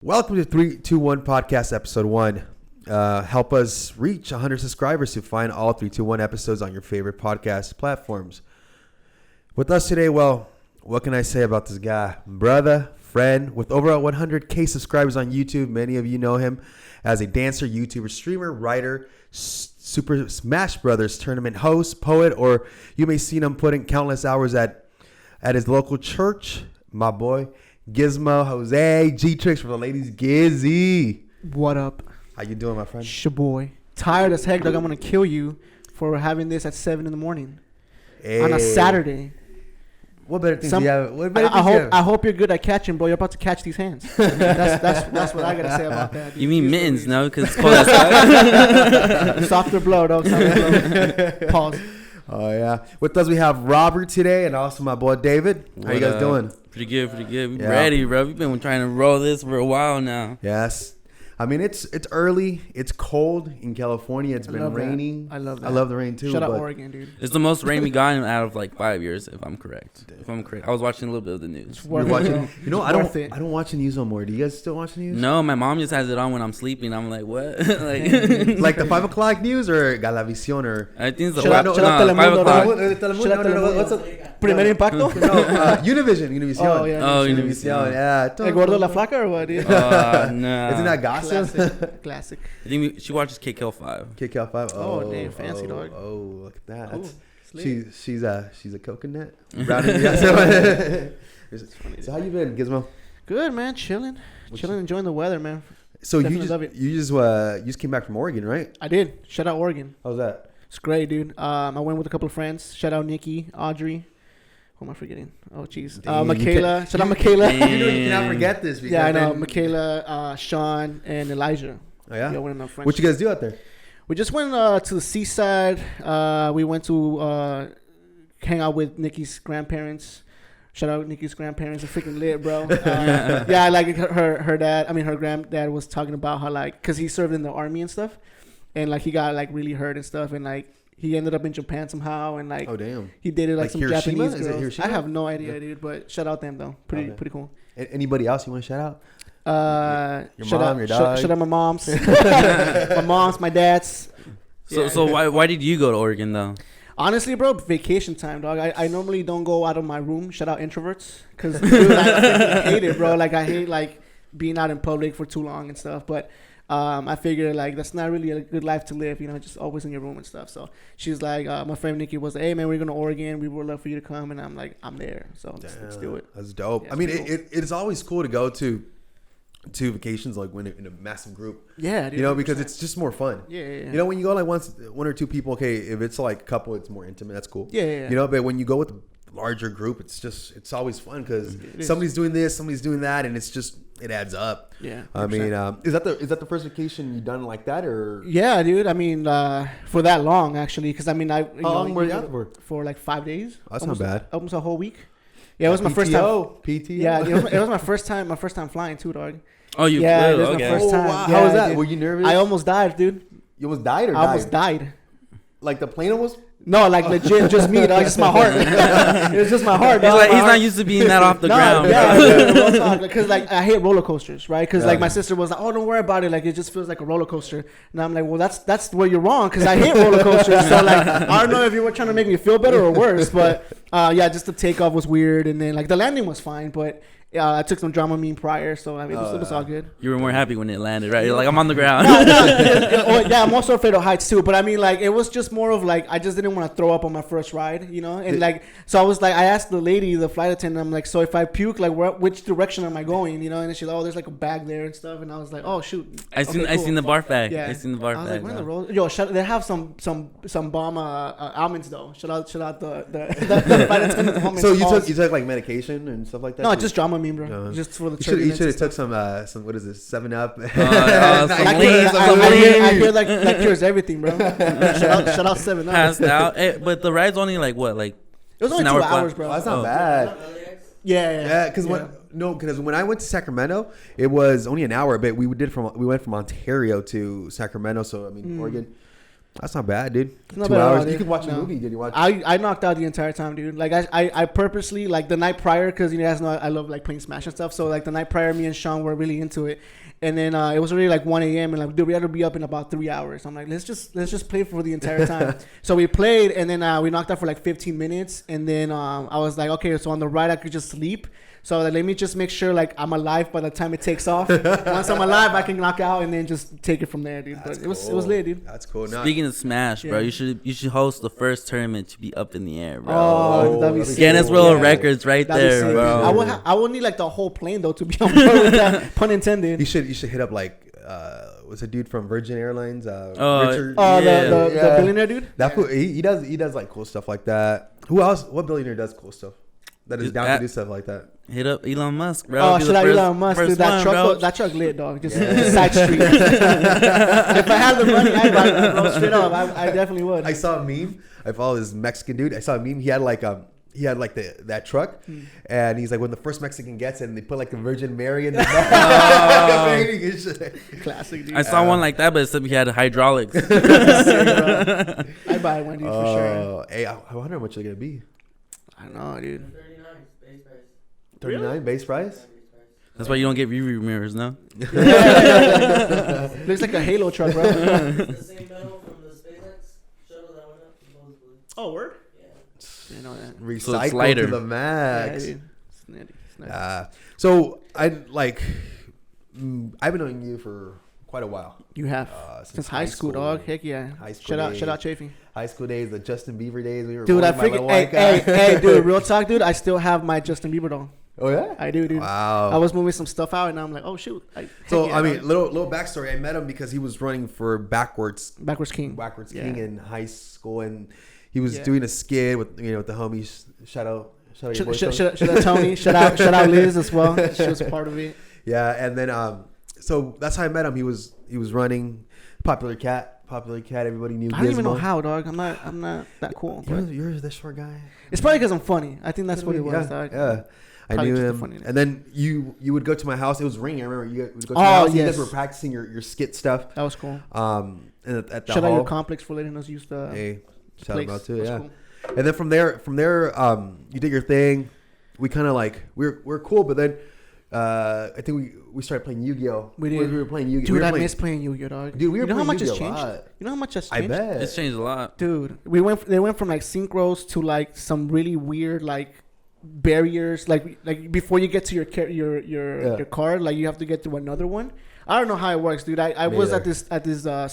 Welcome to 321 Podcast Episode 1. Help us reach 100 subscribers to find all 321 episodes on your favorite podcast platforms. With us today, well, what can I say about this guy? Brother, friend, with over 100K subscribers on YouTube. Many of you know him as a dancer, YouTuber, streamer, writer, Super Smash Brothers tournament host, poet, or you may see him putting countless hours at his local church. My boy, Gizmo, Jose, G-Trix for the ladies, Gizzy. What up? How you doing, my friend? Shaboy. Tired as heck, dog. I'm going to kill you for having this at 7 in the morning Hey. on a Saturday. What better things do you have? What better things do you have? I hope you're good at catching, bro. You're about to catch these hands. That's what I got to say about that. Dude. You mean mittens, no? Because it's cold outside. Softer blow, dog. Softer blow. Pause. Oh, yeah. With us, we have Robert today and also my boy David. How you guys doing? Pretty good. We Yeah. ready, bro. We've been trying to roll this for a while now. Yes. I mean, it's early. It's cold in California. It's been raining. I love that. I love the rain, too. Shout out Oregon, dude. It's the most rain we gotten out of like 5 years, if I'm correct. I was watching a little bit of the news. You're watching, you know, I worth it. don't watch the news no more. Do you guys still watch the news? No, my mom just has it on when I'm sleeping. I'm like, what? Like the 5 o'clock news or Galavisión or... I think it's the Shout out 5 Telemundo, o'clock. Telemundo. What's up? Primer impacto? Univision. Oh, yeah. Oh, Univision. Yeah. El Gordo La Flaca or what, dude? No. Isn't that gossip? Classic. I think she watches KKL 5. KKL 5. Oh, damn, fancy dog. Oh, look at that. Ooh, That's, she's a coconut. So how you been, Gizmo? Good, man. Chilling, enjoying the weather, man. So Definitely love it. you just came back from Oregon, right? I did. Shout out Oregon. How's that? It's great, dude. I went with a couple of friends. Shout out Nikki, Audrey. Who am I forgetting? Oh, jeez. Michaela. Shout out Michaela. You know you cannot forget this. Yeah, I know. Michaela, Sean, and Elijah. Oh, yeah? Went on our friends. What you guys do out there? We just went to the seaside. We went to hang out with Nikki's grandparents. Shout out Nikki's grandparents. They're freaking lit, bro. Yeah, like her dad. I mean, her granddad was talking about how, like, because he served in the army and stuff. And, like, he got, like, really hurt and stuff. And, like, he ended up in Japan somehow. And, like, oh, damn. He dated, like some Hiroshima? Japanese Is it girls. Hiroshima? I have no idea, dude. But shout out them, though. Pretty cool. Anybody else you want to shout out? Your shout mom, out, your dog. Shout out my moms. My moms, my dads. So why did you go to Oregon, though? Honestly, bro, vacation time, dog. I normally don't go out of my room. Shout out introverts. Because I freaking hate it, bro. Like, I hate, like, being out in public for too long and stuff. But I figured, like, that's not really a good life to live, you know, just always in your room and stuff. So she's like, my friend Nikki was like, hey, man, we're going to Oregon. We would love for you to come. And I'm like, I'm there. So let's do it. That's dope. Yeah, I mean, cool. it's always cool to go to vacations like when in a massive group. Yeah, dude. You know, because it's just more fun. Yeah. You know, when you go like one or two people, okay, if it's like a couple, it's more intimate. That's cool. Yeah. You know, but when you go with a larger group, it's always fun because somebody's doing this, somebody's doing that, and it adds up. Yeah. 100%. I mean, is that the first vacation you done like that or? Yeah, dude. I mean, for that long actually, because I mean, How long were you out for? For like 5 days. That's not bad. Almost a whole week. Yeah, it was my first time. PTO. Yeah, it was my first time. My first time flying too, dog. Oh, you Yeah, flew? it was Okay. my first time. Wow. Yeah, How was that? dude. Were you nervous? I almost died, dude. You almost died or I almost died. Like the plane almost? No, like legit, just me, dog. Just my heart. It was just my heart. He's dog. like, My he's heart. not used to being that off the No, ground. yeah, because like I hate roller coasters, right? Because Yeah. like my sister was like, "Oh, don't worry about it. Like it just feels like a roller coaster." And I'm like, "Well, that's where you're wrong, because I hate roller coasters." So like, I don't know if you were trying to make me feel better or worse, but yeah, just the takeoff was weird, and then like the landing was fine, but I took some Dramamine prior, so I mean, it was all good. You were more happy when it landed, right? You're like, I'm on the ground. Yeah, I'm also afraid of heights too. But I mean, like, it was just more of like I just didn't want to throw up on my first ride, you know. And like, so I was like, I asked the lady, the flight attendant, I'm like, so if I puke, like, which direction am I going, you know? And she's like, oh, there's like a bag there and stuff. And I was like, oh shoot. I seen the barf bag. Yeah. I seen the barf I was bag. like, where the roll? Yo, they have some bomb almonds though. Shout out the flight attendant. Almonds. So you took like medication and stuff like that? No, just Dramamine, bro. No. Just for the You should have took some what is this 7-Up? I hear that cures everything, bro. Shout out 7 Up. Passed out. Hey, but the ride's only like what, like It was only an 2 hour hours, flat? bro. Oh, that's not bad. Yeah, Because when I went to Sacramento, it was only an hour, but we went from Ontario to Sacramento, so I mean Oregon. That's not bad, dude. It's not 2 bad at all, hours. dude. You can watch a No. movie. Did you watch? I knocked out the entire time, dude. Like I purposely like the night prior, because you guys know I love like playing Smash and stuff. So like the night prior, me and Sean were really into it, and then it was already like 1 a.m. and like, dude, we had to be up in about 3 hours. I'm like, let's just play for the entire time. So we played, and then we knocked out for like 15 minutes, and then I was like, okay, so on the right I could just sleep. So like, let me just make sure like I'm alive by the time it takes off. Once I'm alive, I can knock out and then just take it from there, dude. That's But it was cool. lit, dude. That's cool. Now, Speaking of Smash, bro, Yeah. you should host the first tournament to be up in the air, bro. Oh, that'd be sick. Guinness World Yeah. Records right That'd be there, sick, bro. dude. I would need like the whole plane though to be on board with that. Pun intended. you should hit up like was a dude from Virgin Airlines. Oh, Richard. Oh, Yeah. the Yeah. billionaire dude. That fool, he does like cool stuff like that. Who else? What billionaire does cool stuff? That is Dude, down that- to do stuff like that. Hit up Elon Musk, bro. Oh, Be should the I first- Elon Musk? first Dude, that one, truck, bro. that truck lit, dog. Just Yeah. side street. If I had the money, I'd buy it, bro. Straight up, I definitely would. I saw a meme. I follow this Mexican dude. I saw a meme. He had like that truck, and he's like when the first Mexican gets it, and they put like the Virgin Mary in the back. And shit. Classic, dude. I saw one like that, but except he had hydraulics. I'd buy one, dude, for sure. Oh, hey, I wonder how much they're gonna be. I don't know, dude. 39 base price. 39 base price. That's why you don't get review mirrors, no? Looks like a Halo truck, bro. It's the same metal from the SpaceX shuttle that went up supposedly. Oh, word? Yeah. You know that. Recycle lighter. to the Yeah, max. dude. It's nutty. It's nutty. So I like. I've been knowing you for quite a while. You have since high school, dog. Heck yeah. High school Shout out, days. Chafee. High school days, the Justin Bieber days. We were Dude, I rolling by freaking my white guy. hey, dude, real talk, dude. I still have my Justin Bieber doll. Oh yeah. I do, dude. Wow. I was moving some stuff out, and I'm like, oh shoot. So heck yeah, I mean, dog. little backstory. I met him because he was running for Backwards Backwards King. King Yeah. in high school, and he was Yeah. doing a skit with with the homies. Shout out your boy Tony. Shout out Tony. Shout out Liz as well. She was a part of it. Yeah, and then so that's how I met him. He was running Popular Cat. Everybody knew. I don't even know Gizmo. how, dog. I'm not that cool. but You're the short guy. It's probably because I'm funny. I think that's what it was, Yeah, dog. yeah. I Probably knew just the him. funniness. And then you would go to my house. It was raining. I remember you would go to Oh, my house. You yes. guys were practicing your skit stuff. That was cool. And at the Shout out hall. your complex for letting us use the Hey, shout place. them out too. That was Yeah. cool. And then from there, you did your thing. We kind of like we're cool, but then I think we started playing Yu-Gi-Oh. We did. We were playing Yu-Gi-Oh. Dude, we were I playing, miss playing Yu-Gi-Oh, dog. Dude, we were you know how playing much has Yu-Gi-Oh a changed? lot. You know how much has I changed? bet. It's changed a lot. Dude, they went from like synchros to like some really weird like barriers. Like before you get to your card, like you have to get through another one. I don't know how it works, dude. I was at this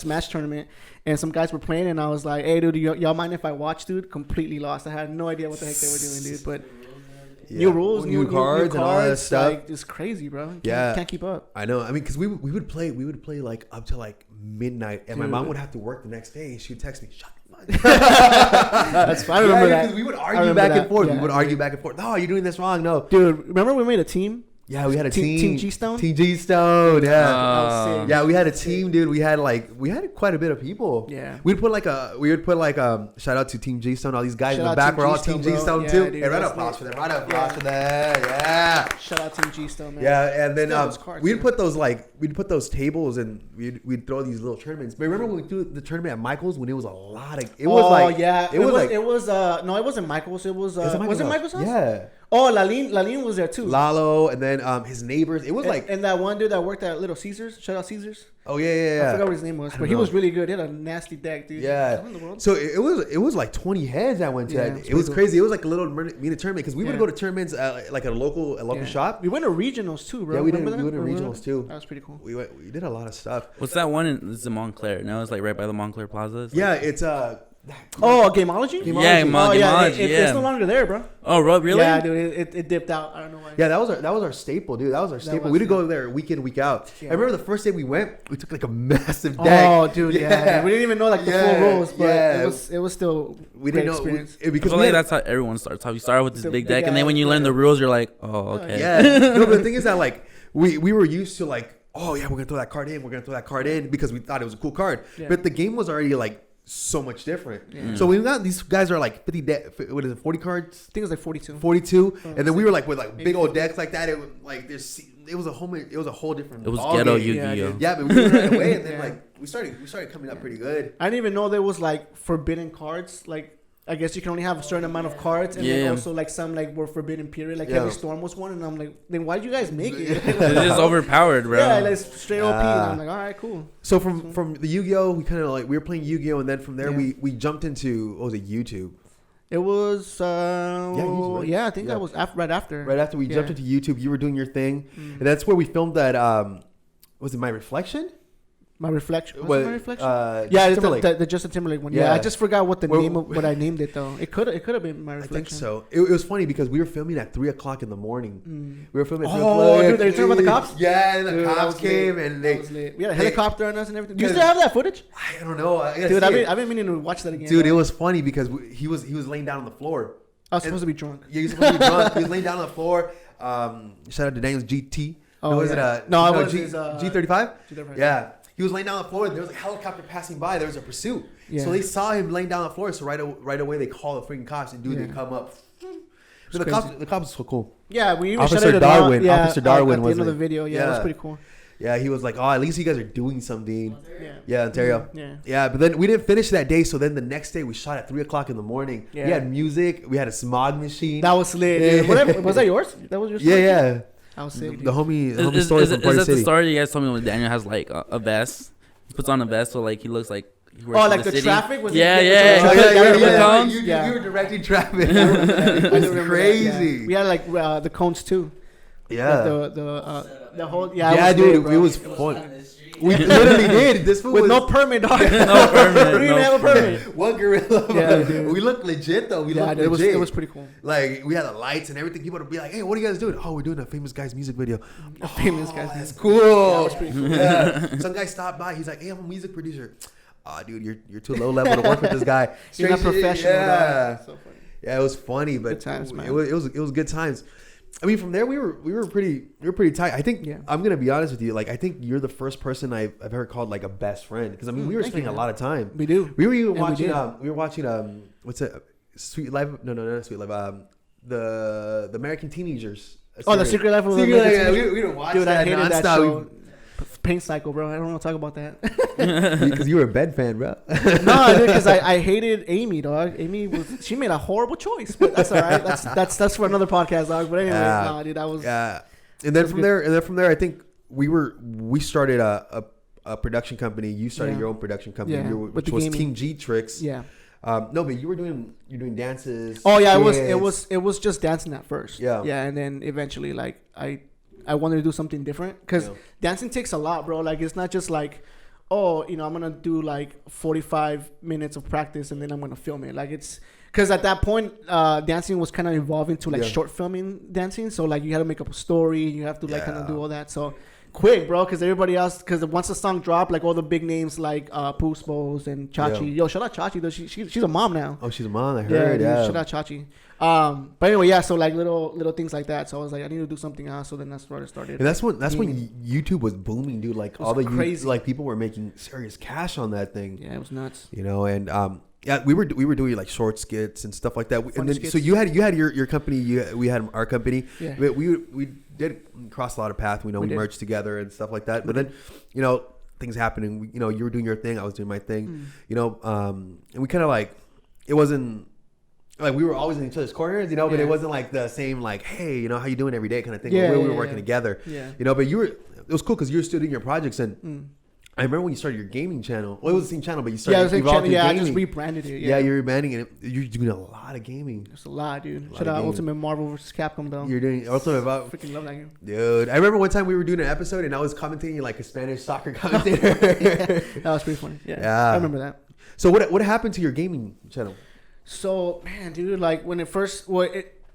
Smash tournament, and some guys were playing, and I was like, "Hey, dude, y'all mind if I watch?" Dude, completely lost. I had no idea what the heck they were doing, dude. But Yeah. new rules, new cards, and all that stuff. Like, it's crazy, bro. Can't keep up. I know. I mean, because we would play like up to like midnight, and my Dude. mom would have to work the next day. She would text me, "Shut the fuck." That's fine. I remember that. Because we would I argue remember back and that. forth. Yeah. We would argue back and forth. No, you're doing this wrong. No. Dude, remember we made a team? Yeah, we had a Team team. G-Stone? Team G-Stone. Yeah. That was sick. Yeah, we had a team, dude. We had quite a bit of people. Yeah. We would put shout out to Team G-Stone. All these guys Shout in the out back Team were all G-Stone, Team bro. G-Stone Yeah, too. dude, And round of that's applause lit. for them. Round of applause for that. Yeah. Shout out Team G-Stone, man. Yeah, and then Still those cards, we'd man. put those tables and we'd threw these little tournaments. But remember when we threw the tournament at Michael's when it was a lot of it wasn't Michael's. It was was it Michael's Michael's house? Yeah. Oh, Lalin was there too. Lalo and then his neighbors. It was and that one dude that worked at Little Caesars. Shout out Caesars. oh yeah. I forgot what his name was, I but don't he know. was really good. He had a nasty deck, dude. Yeah. How in the world? So it was like 20 heads that went to Yeah, that. it's It was pretty crazy. It was like a little mini tournament because we would Yeah. go to tournaments like at a local Yeah. shop. We went to regionals too, bro. Yeah, we did. Remember We that? went to regionals too. That was pretty cool. We did a lot of stuff. What's that one in this is in Montclair? No, it's like right by the Montclair Plaza. It's Yeah, like- it's Oh, Gameology? Yeah, Gameology, It's no longer there, bro. Oh, really? Yeah, dude, it dipped out. I don't know why. Yeah, that was our staple, dude. That was our staple. was, We did yeah. go there week in, week out. Yeah. I remember the first day we went, we took like a massive deck. Oh, dude, yeah. We didn't even know like the full rules, but yeah. it was still We great didn't know experience. I because feel we like had, that's how everyone starts. How you start with this The big big deck, and then when you guy, learn the yeah. rules, you're like, oh, okay. yeah. No, but the thing is that like we were used to like, oh yeah, we're gonna throw that card in, because we thought it was a cool card. Yeah. But the game was already like so much different. So we got these guys are like 40 cards, I think it was like 42. 42, Oh, and then we were like with like maybe big old 50. decks like that. It was like it was a whole different. It was ball ghetto game. Yu-Gi-Oh. dude. Yeah, but we went right away, and then Yeah. like we started coming up pretty good. I didn't even know there was like forbidden cards. Like I guess you can only have a certain amount of cards, and then also like some like were forbidden period. Like Heavy Storm was one, and I'm like, then why did you guys make it? It's just overpowered, bro. Yeah, like straight OP. And I'm like, all right, cool. So from the Yu-Gi-Oh, we kind of like we were playing Yu-Gi-Oh, and then from there we jumped into what was it, YouTube. It was YouTube, right? I think that was right after. Right after we jumped into YouTube, you were doing your thing, and that's where we filmed that. Was it My Reflection? My Reflection. Was it My Reflection? Yeah, it's the Justin Timberlake one. Yeah, I just forgot what the name of what I named it though. It could have been My Reflection. I think so. It was funny because we were filming at 3:00 in the morning. We were filming at 3:00. Oh, dude, they talking about the cops? Yeah, and the cops came and we had a helicopter on us and everything. Do you still have that footage? I don't know. Dude, I've been meaning to watch that again. Dude, it was funny because he was laying down on the floor. I was supposed to be drunk. Yeah, he was supposed to be drunk. He was laying down on the floor. Shout out to Daniel's GT. Oh, was yeah. it No, it was G35? G35. Yeah. He was laying down on the floor. There was a helicopter passing by. There was a pursuit. Yeah. So they saw him laying down on the floor. So right away they call the freaking cops and they come up. So the cops was so cool. Yeah, we even Officer shouted Darwin. It out. Officer Darwin at the was end of the it. video. Yeah, it was pretty cool. Yeah, he was like, "Oh, at least you guys are doing something." Yeah, Ontario. Yeah. Yeah, but then we didn't finish that day. So then the next day we shot at 3:00 in the morning. Yeah. We had music. We had a smog machine. That was lit. Yeah. Was that yours? That was your story? Yeah. I was sick. The homie Is story from Party that City. the story you guys told me when Daniel has like a vest? He puts on a vest so like he looks like he works Oh, for like the city. traffic? Was Yeah, it- yeah. Oh, yeah. cones? You were directing traffic. I It was remember that, crazy. yeah. We had like the cones too. Yeah. Like the whole Yeah, it was dude, lit, bro. it was fun. We literally did. This food with was no permit, dog. No permit. We didn't have a permit. one gorilla. Yeah, dude. We looked legit though. We Yeah, looked it was legit. it was pretty cool. Like we had the lights and everything. People would be like, "Hey, what are you guys doing?" "Oh, we're doing a famous guy's music video." A famous guy's That's music. cool. Yeah, it was pretty cool. Yeah. Some guy stopped by. He's like, "Hey, I'm a music producer." "Ah, dude, you're too low level to work with this guy." You're not Straight shit, professional. Yeah. Dog. So funny. Yeah, it was funny, but Good times, man. it was good times. I mean, from there we were pretty tight. I think I'm gonna be honest with you. Like, I think you're the first person I've ever called like a best friend because I mean we were thank spending you, a lot of time. We do. We were even And watching. we We were watching. What's it? Sweet Life? No, not Sweet Life. The American Teenagers. Oh, the Secret Life of Secret American Life. Yeah, Teenagers. we didn't watch Dude, that I hated that nonstop. show. Pain Cycle, bro. I don't want to talk about that. Because you were a bed fan, bro. No, dude, because I hated Amy, dog. She made a horrible choice, but that's all right. That's for another podcast, dog. But anyway, nah, dude, that was And then from there, I think we started a production company. You started your own production company, which was gaming. Team G Tricks. Yeah. No, but you're doing dances. Oh yeah, skits. it was just dancing at first. Yeah. Yeah, and then eventually like I wanted to do something different because dancing takes a lot, bro. Like it's not just like, oh, I'm gonna do like 45 minutes of practice and then I'm gonna film it. Like it's because at that point, dancing was kind of evolving to like short filming dancing. So like you had to make up a story, you have to like kind of do all that. So quick, bro, because everybody else, because once the song dropped, like all the big names like Puspos and Chachi. Yo, shout out Chachi though. She's a mom now. Oh, she's a mom. I heard. Yeah. Shout out Chachi. But anyway, yeah. So like little things like that. So I was like, I need to do something else. So then that's where I started. And that's when YouTube was booming, dude. Like all the crazy. like people were making serious cash on that thing. Yeah, it was nuts. And yeah, we were doing like short skits and stuff like that. And then, skits. so you had your company, we had our company. Yeah. But we did cross a lot of paths. We merged together and stuff like that. But then, things happened, and you were doing your thing, I was doing my thing. And we kind of like, it wasn't like we were always in each other's corners, but it wasn't like the same like, hey, how you doing every day kind of thing. Yeah, we were working together. Yeah. But it was cool because you were still doing your projects and. I remember when you started your gaming channel. Well, it was the same channel, but you started. Yeah, it was the same channel. Yeah, I gaming. just rebranded it. Yeah, you're rebranding it. You're doing a lot of gaming. It's a lot, dude. lot Shout of out gaming. Ultimate Marvel vs. Capcom though. You're doing Ultimate about. Freaking love that game. Dude, I remember one time we were doing an episode and I was commentating like a Spanish soccer commentator. That was pretty funny. Yeah, I remember that. So what happened to your gaming channel? So man, dude, like when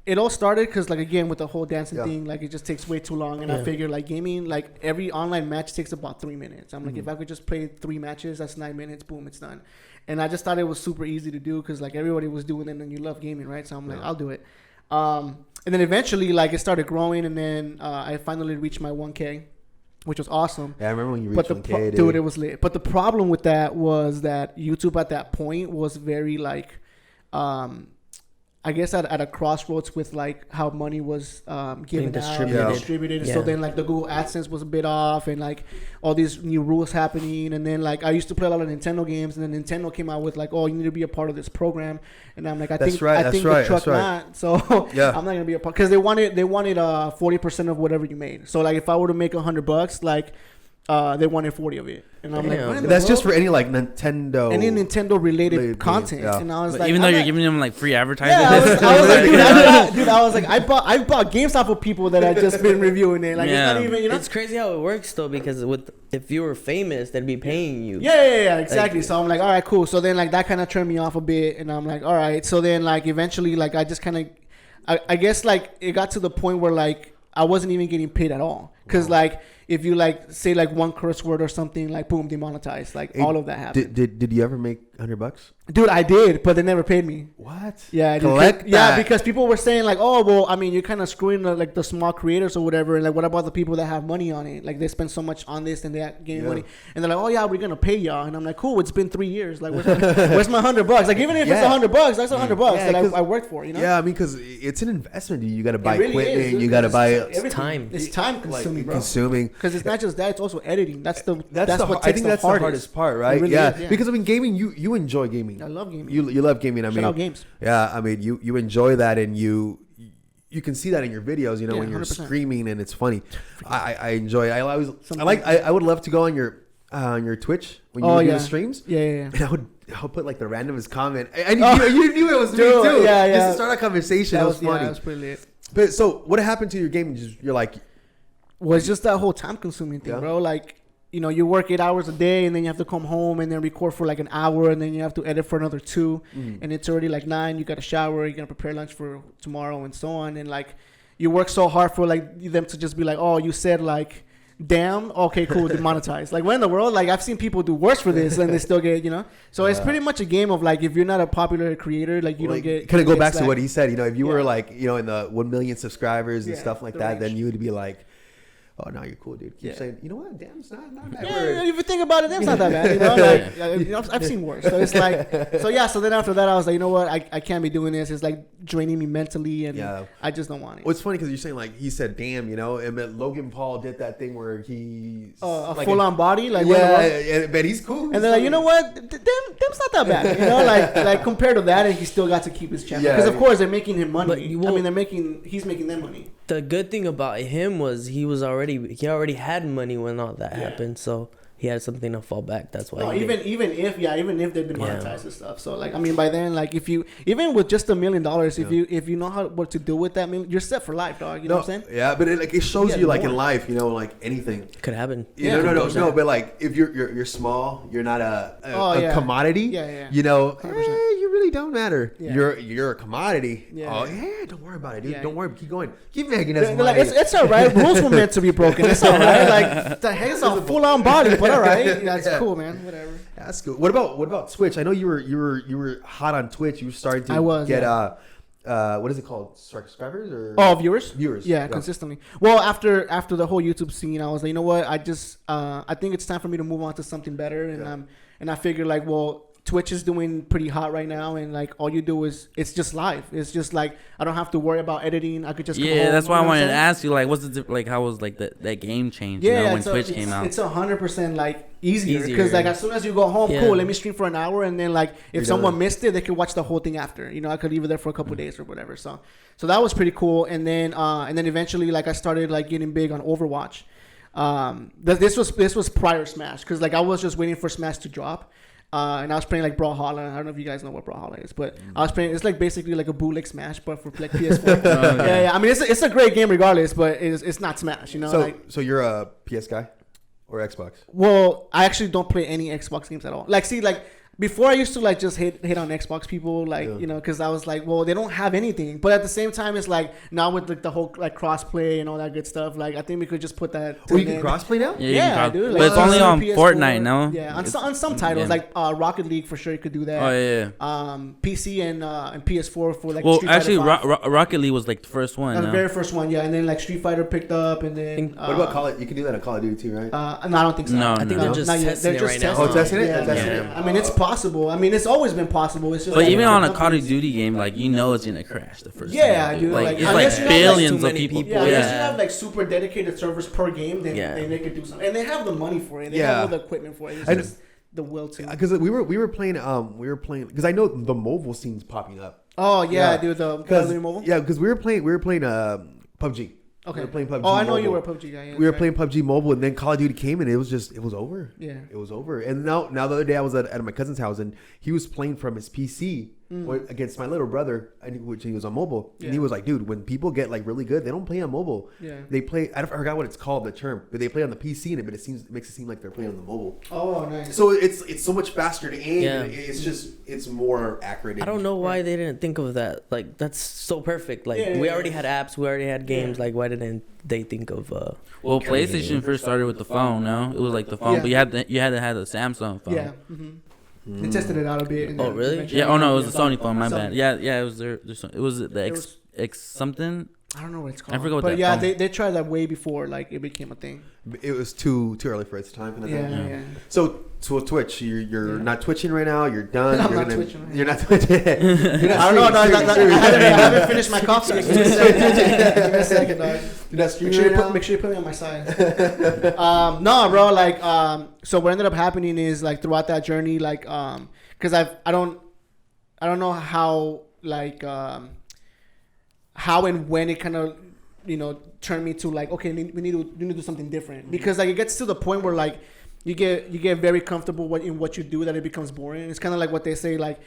it all started because like again with the whole dancing thing, like it just takes way too long, and I figured like gaming, like every online match takes about 3 minutes. I'm like, if I could just play 3 matches, that's 9 minutes, boom, it's done. And I just thought it was super easy to do because like everybody was doing it, and you love gaming, right? So I'm like, I'll do it. And then eventually like it started growing, and then I finally reached my 1K, which was awesome. Yeah, I remember when you reached 1K, dude, it was lit. But the problem with that was that YouTube at that point was very like I guess at a crossroads with like how money was given out and distributed. Yeah. So then like the Google AdSense was a bit off, and like all these new rules happening. And then like I used to play a lot of Nintendo games, and then Nintendo came out with like, oh, you need to be a part of this program. And I'm like, I think the truck not. So I'm not gonna be a part, because they wanted 40% of whatever you made. So like if I were to make $100, like they wanted 40 of it. And I'm like, that's just for any like Nintendo, any Nintendo related content. Yeah. And I was But like, even though you're giving them like free advertising, I was like, I bought games off of people that had just been reviewing it. Like it's not even, It's crazy how it works though, because if you were famous, they'd be paying you. Yeah, exactly. Like, so I'm like, all right, cool. So then like that kind of turned me off a bit, and I'm like, all right. So then like eventually like I just kind of, I guess like it got to the point where like I wasn't even getting paid at all, because like if you like say like one curse word or something, like boom, demonetized. Like all of that happened. Did you ever make $100? Dude, I did, but they never paid me. What? Yeah, because people were saying like, oh, well, I mean, you're kind of screwing like the small creators or whatever, and like, what about the people that have money on it? Like, they spend so much on this and they're getting money, and they're like, oh yeah, we're gonna pay y'all, and I'm like, cool, it's been 3 years, like, where's my $100? Like, even if it's $100, that's $100 that I worked for, you know? Yeah, I mean, because it's an investment. You got to buy really equipment, is, you got to buy It's time. It's time consuming, bro. Because it's not just that; it's also editing. That's what I think that's the hardest part, right? Really Yeah. is, Because I mean, gaming, you enjoy gaming. I love gaming. You love gaming. I mean, Shout out games. Yeah, I mean, you enjoy that, and you can see that in your videos. You know, when you're 100%. screaming, and it's funny. I enjoy. I would love to go on your Twitch when you do the streams. Yeah. And I would put like the randomest comment. And you knew it was me too. Yeah. Just to start a conversation. That was funny. Yeah, that was pretty lit. But so, what happened to your gaming? You're like, well, it's just that whole time consuming thing, bro. Like, you know, you work 8 hours a day, and then you have to come home and then record for like an hour, and then you have to edit for another 2, and it's already like 9. You got to shower, you got to prepare lunch for tomorrow, and so on. And like, you work so hard for like them to just be like, oh, you said like, damn, okay, cool, demonetized. Like, what in the world? Like, I've seen people do worse for this, and they still get, you know. So it's pretty much a game of like, if you're not a popular creator, like you don't get. Kind of go back to what he said. You know, if you were like, you know, in the 1 million subscribers and stuff like that, then you would be like, oh, no, you're cool, dude. Keep saying, you know what? Damn's not bad. Yeah, if you think about it, damn's not that bad. You know, like, you know, I've seen worse. So it's like, so then after that, I was like, you know what? I can't be doing this. It's like draining me mentally, and I just don't want it. Well, it's funny because you're saying like he said, damn, you know, and but Logan Paul did that thing where he a like full on body, like but he's cool. And they're like, you know what? Damn's not that bad. You know, like compared to that, and he still got to keep his channel because of course they're making him money. I mean, he's making them money. The good thing about him was he already had money when all that happened, so he had something to fall back. That's why. Even if they've been monetized and stuff. So like, I mean, by then, like, if you even with just $1 million, if you know what to do with that million, you're set for life, dog. You know what I'm saying? Yeah, but it shows you like in life, you know, like anything could happen. No. But like if you're small, you're not a commodity. Yeah. You know, you really don't matter. Yeah. You're a commodity. Yeah. Oh yeah, don't worry about it, dude. Don't worry. Keep going. Keep making us money. Like, it's all right. Rules were meant to be broken. It's all right. Like the heck, it's a full on body, but all right. That's cool, man. Whatever. That's cool. What about Twitch? I know you were hot on Twitch. You were starting to get what is it called? Subscribers or viewers? Viewers. Yeah, consistently. Well, after the whole YouTube scene, I was like, you know what? I think it's time for me to move on to something better, and I figured like, well, Twitch is doing pretty hot right now, and like all you do is it's just live. It's just like I don't have to worry about editing. I could just come home, that's why I wanted to ask you like, what's the like how was like that game change? You know, when Twitch came out, it's 100% like easier because like as soon as you go home, cool, let me stream for an hour, and then like if someone missed it, they could watch the whole thing after. You know, I could leave it there for a couple days or whatever. So that was pretty cool, and then eventually like I started like getting big on Overwatch. This was prior Smash because like I was just waiting for Smash to drop. And I was playing like Brawlhalla. I don't know if you guys know what Brawlhalla is, but I was playing. It's like basically like a bootleg Smash, but for like PS4. Yeah. I mean, it's a great game regardless, but it's not Smash. You know. So you're a PS guy or Xbox? Well, I actually don't play any Xbox games at all. Like, see, like. Before I used to like just hate on Xbox people, like you know, because I was like, well, they don't have anything. But at the same time, it's like now with like the whole like crossplay and all that good stuff. Like I think we could just put that. Oh, you can crossplay now? Yeah, dude. Like, but it's only on PS4, Fortnite now. Yeah, on some titles like Rocket League for sure you could do that. Oh yeah. PC and PS4 for like. Well, Street actually, Fighter Rocket League was like the first one. The very first one, and then like Street Fighter picked up, and then. What about Call it? You can do that on Call of Duty too, right? No, I don't think so. I think they're just testing it right now. Oh, testing it? Yeah. I mean, it's possible. I mean, it's always been possible. It's just But like even on a companies- Call of Duty game, like you know it's gonna crash the first. Yeah, time, dude, Like, like, it's unless you like have, like, billions too of many people. Yeah, unless you Yeah. have like super dedicated servers per game, then Yeah. they could do something, and they have the money for it. They Yeah. have all the equipment for it. It's And- just the will to. Because we were playing because I know the mobile scene's popping up. Oh yeah, Yeah. dude, the Because mobile. yeah, because we were playing PUBG. Okay. We were playing PUBG. Oh, I know you mobile. were a PUBG guy. Yeah, We were that's playing PUBG mobile, and then Call of Duty came, and it was over. Yeah. It was over. And now the other day I was at my cousin's house, and he was playing from his PC against my little brother, which he was on mobile. And he Yeah. was like, dude, when people get like really good, they don't play on mobile. Yeah. They play. I forgot what it's called, the term, but they play on the PC, but it makes it seem like they're playing on the mobile. Oh, nice. So it's so much faster to aim. Yeah. And it's more accurate. I don't know why they didn't think of that. Like that's so perfect. Like we already had apps, we already had games. Like why didn't they think of? Well, PlayStation first started with the phone. No, it was like the phone, Yeah. but you had to have the Samsung phone. Yeah. They tested it out a bit. And Oh, then really? eventually- Yeah. Oh no, it was a Sony phone. My Sony. bad. Yeah. It was their. It was the It X was- X something. I don't know what it's called. I forgot what but that yeah, phone- they tried that way before like it became a thing. It was too early for its time. Kind of Yeah, thing. yeah. So Twitch, you're Yeah. not twitching right now. You're done. I'm you're not twitching right You're not twitching. You're not I don't know, dog. streaming, I streaming. haven't finished my coffee. Give me a second, dog. You're not streaming Make sure, right now? make sure you put me on my side. No, bro. Like, so what ended up happening is like throughout that journey, like, because I don't know how like how and when it kind of turned me to like, okay, we need to do something different, because like it gets to the point where like you get very comfortable in what you do that it becomes boring. It's kind of like what they say, like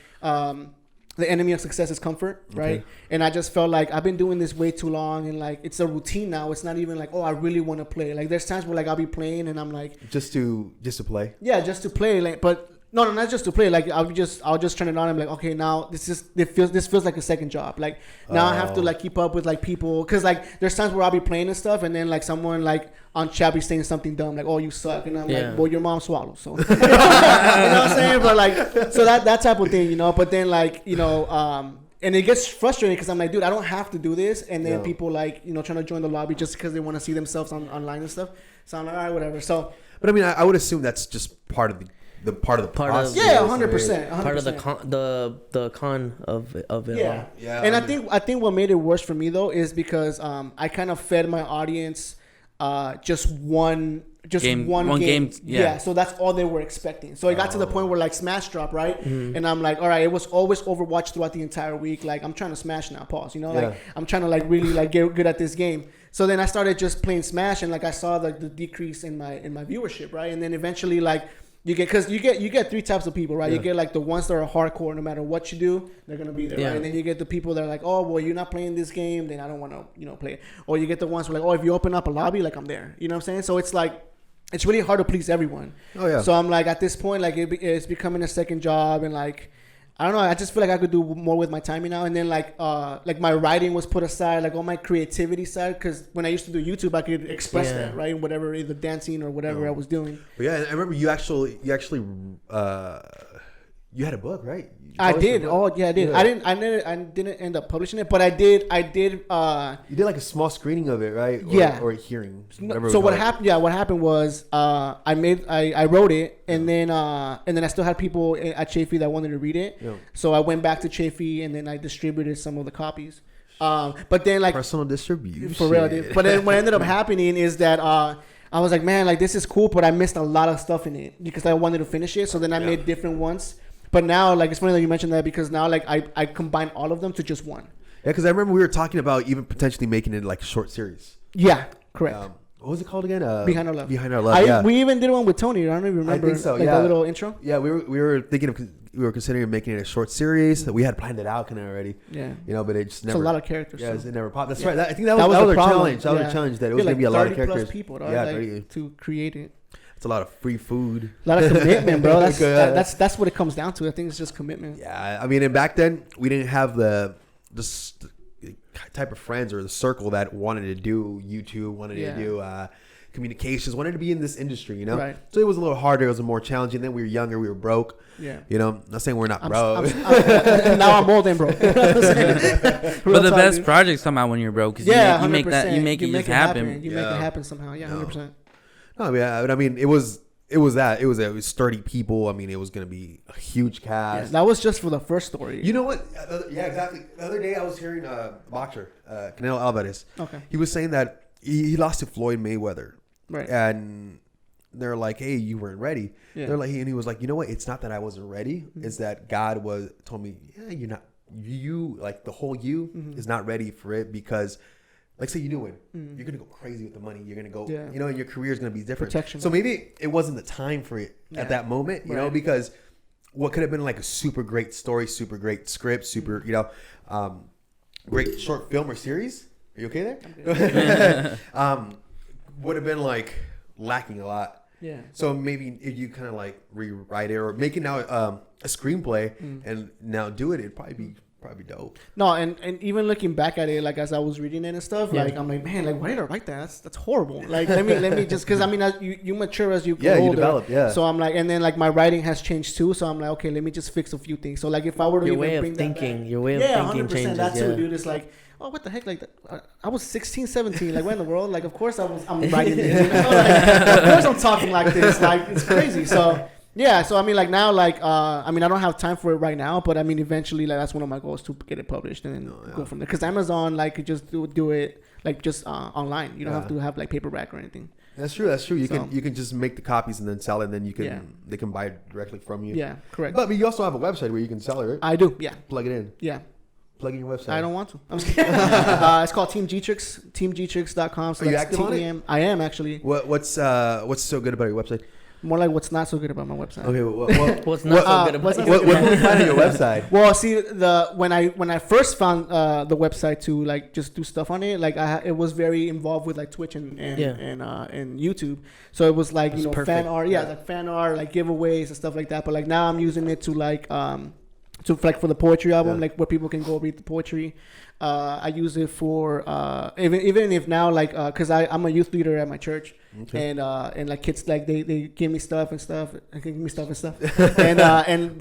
the enemy of success is comfort, right? Okay. And I just felt like I've been doing this way too long, and like it's a routine now. It's not even like, oh, I really want to play. Like there's times where like I'll be playing and I'm like, just to play. yeah, just to play. Like, but no, not just to play. Like I'll just turn it on and be like, okay, now this feels like a second job. Like now I have to like keep up with like people, because like there's times where I'll be playing and stuff, and then like someone like on chat be saying something dumb like, oh, you suck, and I'm like, well, your mom swallows, so you know what I'm saying? But like, so that type of thing, But then like and it gets frustrating because I'm like, dude, I don't have to do this, and then people like trying to join the lobby just because they want to see themselves online and stuff. So I'm like, all right, whatever. So, But I mean, I would assume that's just part of the process. yeah, 100%. Part of the con of it all. Yeah. And I think what made it worse for me though is because I kind of fed my audience just one game. Yeah. So that's all they were expecting. So it got to the point where like Smash dropped, right? And I'm like, all right, it was always Overwatch throughout the entire week. Like I'm trying to Smash now, pause. Like I'm trying to like really like get good at this game. So then I started just playing Smash, and like I saw like the decrease in my viewership, right? And then eventually like you get three types of people, right? Yeah. You get like the ones that are hardcore, no matter what you do, they're gonna be there, Yeah. right? And then you get the people that are like, oh, well, you're not playing this game, then I don't want to, play it. Or you get the ones who are like, oh, if you open up a lobby, like I'm there. You know what I'm saying? So it's like, it's really hard to please everyone. Oh yeah. So I'm like, at this point, like it's becoming a second job, and like, I don't know. I just feel like I could do more with my timing now. And then like my writing was put aside, like all my creativity side, because when I used to do YouTube, I could express that, right? Whatever, either dancing or whatever I was doing. But yeah, I remember you actually you had a book, right? I did. Oh yeah, I did. Yeah. I didn't end up publishing it, but I did. You did like a small screening of it, right? Yeah. Or a hearing. So what happened? Yeah, what happened was I wrote it, and then I still had people at Chafee that wanted to read it. Yeah. So I went back to Chafee, and then I distributed some of the copies. But then like Personal distribution. for real, dude. But then what ended up happening is that I was like, man, like this is cool, but I missed a lot of stuff in it because I wanted to finish it. So then I made different ones. But now, like, it's funny that you mentioned that, because now, like, I combine all of them to just one. Yeah, because I remember we were talking about even potentially making it like a short series. Yeah, correct. What was it called again? Behind Our Love. Behind Our Love. Yeah. We even did one with Tony. I don't even remember. I think so. Like Yeah. the little intro. Yeah, we were thinking of we were considering making it a short series. We had planned it out kind of already. Yeah. But it just It's never. a lot of characters. Yeah, so. it never popped. That's Yeah. right. I think that That was was our the problem. challenge. That was Yeah. our challenge. That it Yeah, was like gonna be a lot of 30 plus characters. people, dog, Yeah, like, 30. to create it. It's a lot of free food. A lot of commitment, bro. That's Yeah. that's what it comes down to. I think it's just commitment. Yeah, I mean, and back then we didn't have the type of friends or the circle that wanted to do YouTube, wanted to do communications, wanted to be in this industry, Right. So it was a little harder. It was more challenging. Then we were younger, we were broke. Yeah. Not saying we're not broke. Now I'm old and broke. But the best projects come out when you're broke, because you make it just happen. You make it happen somehow. Yeah, 100%. No, yeah, but I mean, it was it was that. It was 30 people. I mean, it was gonna be a huge Yeah, cast. that was just for the first story. You know what? Yeah, exactly. The other day I was hearing a boxer, Canelo Alvarez. Okay. He was saying that he lost to Floyd Mayweather, Right. and they're like, "Hey, you weren't ready." Yeah. They're like, and he was like, "You know what? It's not that I wasn't ready. It's that God told me, yeah, you're not. You like the whole you is not ready for it because." Like say you do win, you're gonna go crazy with the money. You're gonna go, Yeah. you know, and your career is gonna be different. Protection. So maybe it wasn't the time for it at that moment, you know, Right. because what could have been like a super great story, super great script, super, you know, great short film or series. Are you okay there? Would have been like lacking a lot. Yeah. So maybe if you kind of like rewrite it or make it now a screenplay and now do it, it'd probably be dope. No, and even looking back at it, like as I was reading it and stuff, like I'm like, man, like why did I write that? That's horrible. Like let me just because I mean as you mature as you grow you older, develop, yeah. So I'm like, and then like my writing has changed too. So I'm like, okay, let me just fix a few things. So like if I were to Your even way bring of that thinking, back, your way of yeah, thinking 100% changes. that too, Yeah. dude. It's like, oh, what the heck? Like I was 16, 17. Like what in the world? Like of course I'm writing this. You know? Like, of course I'm talking like this. Like it's crazy. So. Yeah, so I mean, like now, like I mean, I don't have time for it right now, but I mean, eventually, like that's one of my goals to get it published and then go from there. Because Amazon, like, could just do it like just online. You don't have to have like paperback or anything. That's true. That's true. You So- can just make the copies and then sell it, and then they can buy it directly from you. Yeah, correct. But you also have a website where you can sell it, right? I do. Yeah, Plug it in. yeah. Plug in your website. I don't want to. I'm just kidding. It's called Team G-Tricks, teamgtricks.com. So Are you that's active on it? TEM. I am actually. What's so good about your website? More like what's not so good about my website. Okay, What's not so good about what's it? not what can we find on your website? Well, see, when I first found the website to like just do stuff on it, like it was very involved with like Twitch and YouTube. So it was like It's you know perfect. fan art, like fan art, like giveaways and stuff like that. But like now I'm using it to like for the poetry album, like where people can go read the poetry. I use it for even if now like because I'm a youth leader at my church. Okay. And like kids like they give me stuff and stuff and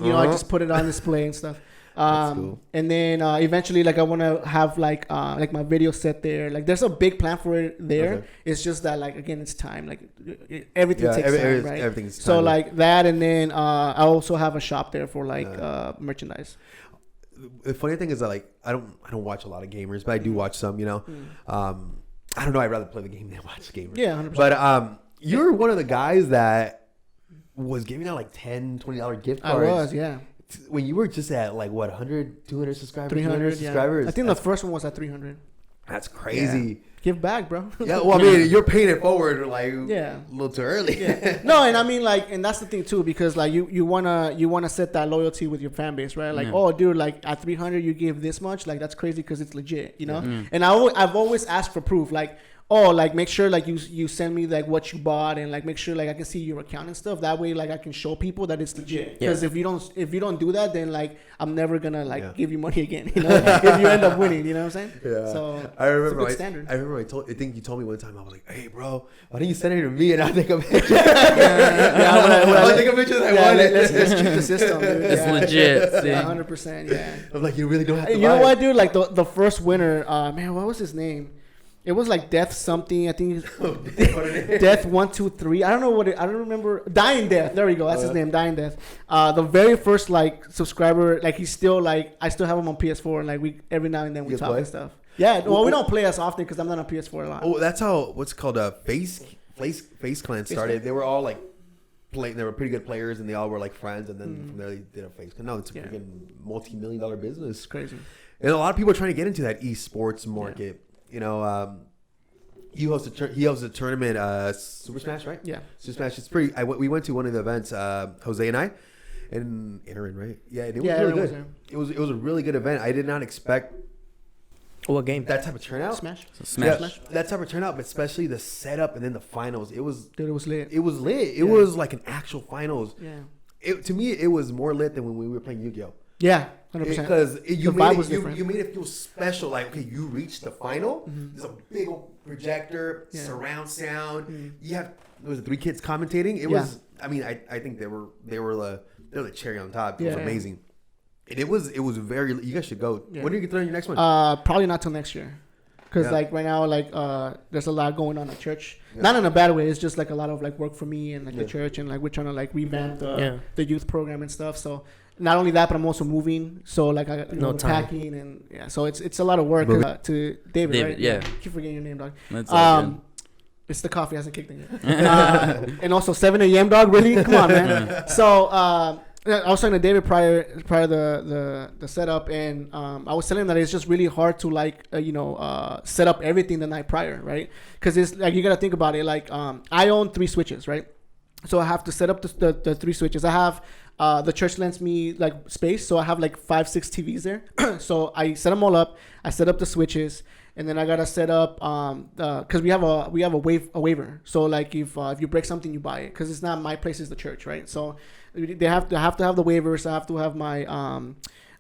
you know I just put it on display and stuff. Cool. And then eventually like I want to have like my video set there. Like there's a big plan for it there. Okay. It's just that like again it's time. Like everything takes time, right? Everything's So time. like that, and then I also have a shop there for like merchandise. The funny thing is that like I don't watch a lot of gamers, but I do watch some. You know, I don't know. I'd rather play the game than watch the gamers. Yeah, 100%. But you're one of the guys that was giving out like $10-$20 gift I cards. was, yeah. When you were just at like what 100, 200 subscribers, 300 subscribers. I think the first one was at 300. That's crazy. Give back, bro. Yeah, well, I mean, you're paying it forward like Yeah. a little too early. Yeah. No, and I mean like, and that's the thing too, because like you wanna set that loyalty with your fan base, right? Like, oh, dude, like at 300 you give this much, like that's crazy because it's legit, you know. And I've always asked for proof, like, oh, like make sure like you send me like what you bought and like make sure like I can see your account and stuff. That way, like I can show people that it's legit. Because if you don't do that, then like I'm never gonna like give you money again. You know, if you end up winning, you know what I'm saying? Yeah. So I remember it's a good standard. I remember I think you told me one time, I was like, hey bro, why don't you send it to me and I'll take a picture? I'll take a picture that I want it. Let's cheat the system, dude. It's legit. See? 100%. Yeah. I'm like, you really don't have to You buy know it. what, dude? Like the first winner, man, what was his name? It was like Death something. I think Death 123. I don't know what I don't remember. Dying Death. There we go. That's his name. Dying Death. The very first like subscriber. Like he's still like I still have him on PS4 and like we every now and then we You talk play? and stuff. Yeah. Well, we don't play as often because I'm not on PS4 a lot. Oh, that's how what's called a Face Clan started. They were all like they were pretty good players and they all were like friends, and then from there they did a Face Clan. No, it's a freaking multi-million-dollar business. It's crazy. And a lot of people are trying to get into that esports market. You know, he hosts a tournament, Super Smash, right? Yeah. Super Smash. It's pretty. We went to one of the events, Jose and I, and Aaron, right? Yeah, it was really Aaron was good. there. It was a really good event. I did not expect What game? that type of turnout. Smash. Smash. Yeah, that type of turnout, but especially the setup and then the finals. It was Dude, it was lit. it was lit. It was like an actual finals. Yeah. To me, it was more lit than when we were playing Yu-Gi-Oh. Yeah. 100%. Because you The made vibe it, was different. you made it feel special. Like, okay, you reached the final. There's a big old projector, surround sound. You have there was 3 kids commentating. It was. I mean, I think they were the cherry on top. It was amazing. And it was very. You guys should go. Yeah. When are you gonna throw your next one? Probably not till next year. because Yeah. like right now, like there's a lot going on at church. Not in a bad way. It's just like a lot of like work for me and like the church, and like we're trying to like revamp the youth program and stuff. So not only that, but I'm also moving. So like I No time. packing and so it's a lot of work. To David, right? Yeah. Keep forgetting your name, dog. That's all good. It's the coffee hasn't kicked in yet. And also 7 a.m. dog. Really? Come on, man. So I was talking to David prior the setup, and I was telling him that it's just really hard to like set up everything the night prior, right? Because it's like you gotta think about it. Like I own 3 switches, right? So I have to set up the 3 switches. I have the church lends me like space, so I have like 5-6 TVs there. So I set them all up. I set up the switches. And then I gotta set up because we have a waiver. So like if you break something, you buy it, because it's not my place, it's the church, right? So they have to have the waivers. I have to have my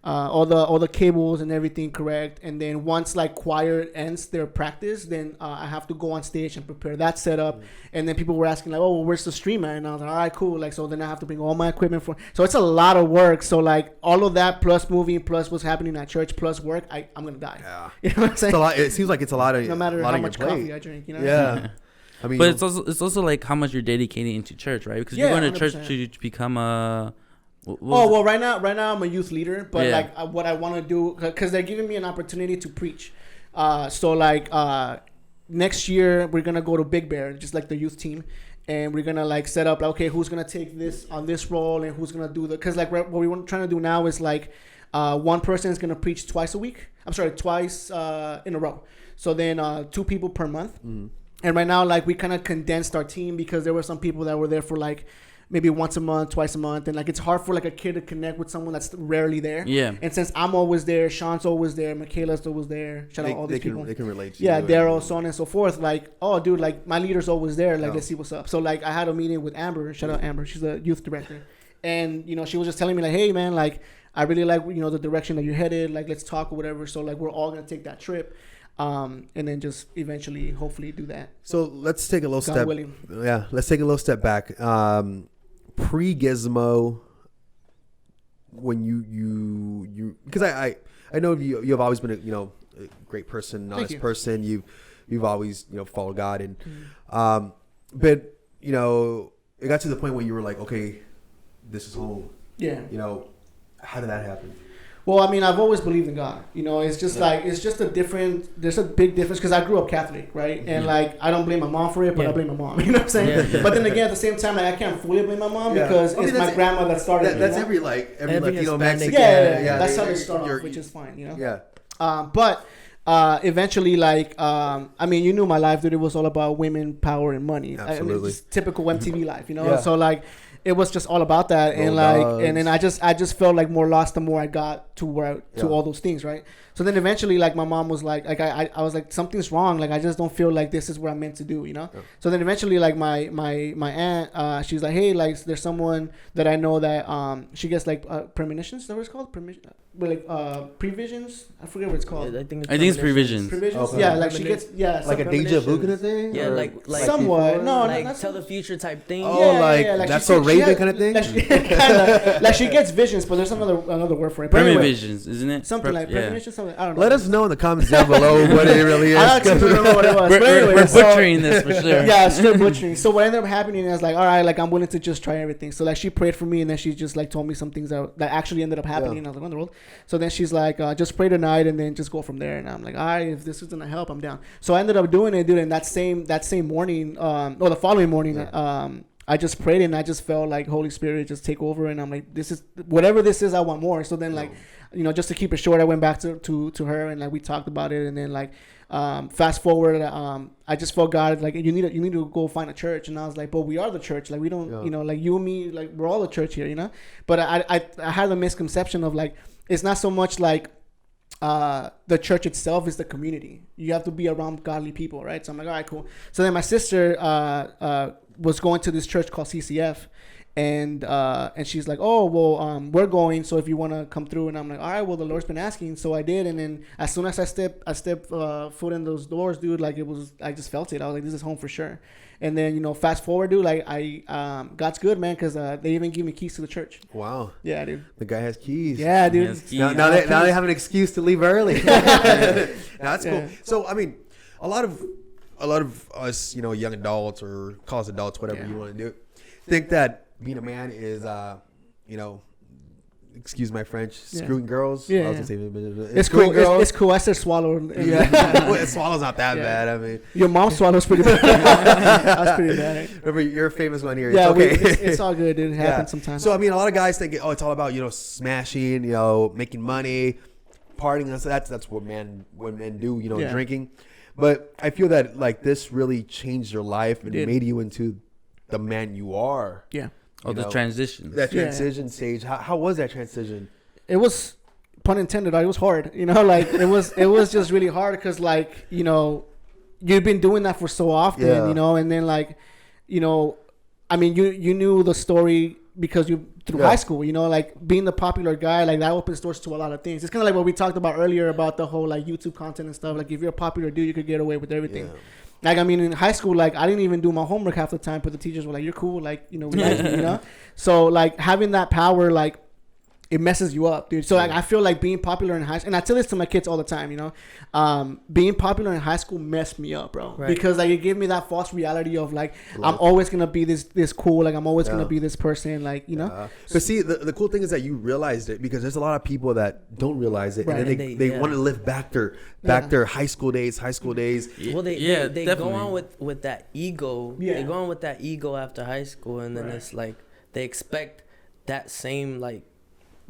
all the cables and everything correct. And then once like choir ends their practice, then I have to go on stage and prepare that setup. And then people were asking like, oh, well, where's the stream at? And I was like, all right, cool. Like, so then I have to bring all my equipment for. So it's a lot of work. So like all of that plus moving plus what's happening at church plus work, I'm gonna die. Yeah. You know what I'm saying? It's a lot. It seems like it's a lot of No matter lot how on your much plate. coffee I drink, you know. Yeah. I mean, But it's also like how much you're dedicating into church, right? Because Yeah, you're going to church 100%. to become a. Well, right now I'm a youth leader, but Yeah. like what I want to do, because they're giving me an opportunity to preach. So like next year we're gonna go to Big Bear, just like the youth team, and we're gonna like set up like, okay, who's gonna take this on this role and who's gonna do the, because like what we want trying to do now is like one person is gonna preach twice in a row. So then 2 people per month. And right now, like, we kind of condensed our team because there were some people that were there for like maybe once a month, twice a month, and like it's hard for like a kid to connect with someone that's rarely there. Yeah. And since I'm always there, Sean's always there, Michaela's always there. Shout out all these people. They can relate to Yeah, you. Daryl, so on and so forth. Like, oh, dude, like my leader's always there. Like, Yeah. let's see what's up. So like, I had a meeting with Amber. Shout out Amber. She's the youth director, and she was just telling me like, hey man, like I really like the direction that you're headed. Like, let's talk or whatever. So like, we're all gonna take that trip. And then just eventually, hopefully, do that. So let's take a little God step. willing. Yeah, let's take a little step back. Pre-Gizmo, when you because I know you have always been a great person, honest person. You've always followed God, and but it got to the point where you were like, okay, this is home. Yeah. How did that happen? Well, I mean, I've always believed in God. It's just like, it's just there's a big difference because I grew up Catholic, right? And like, I don't blame my mom for it, but I blame my mom. You know what I'm saying? Yeah. But then again, at the same time, like, I can't fully blame my mom because it's my grandma that started it. That's you know? every Latino Hispanic. Mexican. Yeah. That's how they start off, which is fine, Yeah. But eventually, like, I mean, you knew my life, dude. It was all about women, power, and money. Absolutely. I mean, just typical MTV life, Yeah. So like, it was just all about that, and and then I just felt like more lost the more I got to all those things, right? So then eventually, like, my mom was like I was like, something's wrong, like I just don't feel like this is what I'm meant to do, Yeah. So then eventually, like, my aunt, she's like, hey, like, there's someone that I know that she gets like premonitions. Is that what it's called? Previsions. I forget what it's called. Yeah, I think it's previsions. Previsions. Okay. Yeah, like she gets Like a deja vu kind of thing. Yeah, Or like somewhat. No, like that's tell the future type thing. Oh, like that's so Raven kind of thing. Like she gets visions, but there's another word for it. But Permanent anyway, visions, isn't it? something like premonition, something. I don't know. Let us know in the comments down below what it really is. I actually don't remember what it was. But anyway, We're so- butchering this for sure. Yeah, straight butchering. So what ended up happening is like, all right, like I'm willing to just try everything. So like she prayed for me, and then she just like told me some things that actually ended up happening. Yeah. And I was like, what in the world? So then she's like, just pray tonight, and then just go from there. And I'm like, all right, if this is gonna help, I'm down. So I ended up doing it, dude. And that same morning, or the following morning, I just prayed, and I just felt like Holy Spirit just take over, and I'm like, this is whatever this is, I want more. So then like, just to keep it short, I went back to her, and like we talked about it, and then like. Fast forward, I just felt God like you need to go find a church, and I was like, but we are the church, like we don't, like you and me, like we're all the church here, But I had a misconception of like it's not so much like the church itself is the community. You have to be around godly people, right? So I'm like, all right, cool. So then my sister was going to this church called CCF. And she's like, oh, well, we're going, so if you want to come through. And I'm like, all right, well, the Lord's been asking. So I did. And then as soon as I stepped foot in those doors, dude, like I just felt it. I was like, this is home for sure. And then, fast forward, dude, like God's good, man, because they even give me keys to the church. Wow. Yeah, dude. The guy has keys. Yeah, dude. Yes, Now they have an excuse to leave early. That's cool. Yeah. So I mean, a lot of us, young adults or call us adults, whatever you want to do, think that being a man is, excuse my French, screwing girls. Yeah, I was gonna say, it's cool. It's cool. I said swallow. Well, swallow's not that bad. I mean, your mom swallows pretty bad. That's pretty bad. Remember, you're a famous one here. Yeah, it's okay. it's all good. It happens sometimes. So I mean, a lot of guys think, it's all about smashing, making money, partying. That's what men do. Drinking. But I feel that like this really changed your life and made you into the man you are. Yeah. The transition. That transition stage. How was that transition? It was, pun intended, it was hard. Like it was just really hard because like, you've been doing that for so often, and then like, I mean, you knew the story because you through high school, like being the popular guy, like that opens doors to a lot of things. It's kind of like what we talked about earlier about the whole like YouTube content and stuff. Like if you're a popular dude, you could get away with everything. Yeah. Like, I mean, in high school, like, I didn't even do my homework half the time, but the teachers were like, you're cool, like, we like you, So, like, having that power, like, it messes you up, dude. So, like, I feel like being popular in high school, and I tell this to my kids all the time, being popular in high school messed me up, bro. Right. Because, like, it gave me that false reality of, like, I'm always going to be this cool, like, I'm always going to be this person, like, But see, the cool thing is that you realized it because there's a lot of people that don't realize it. Right. And then they want to live back their high school days. Well, they go on with that ego. Yeah. They go on with that ego after high school, and then it's like they expect that same, like,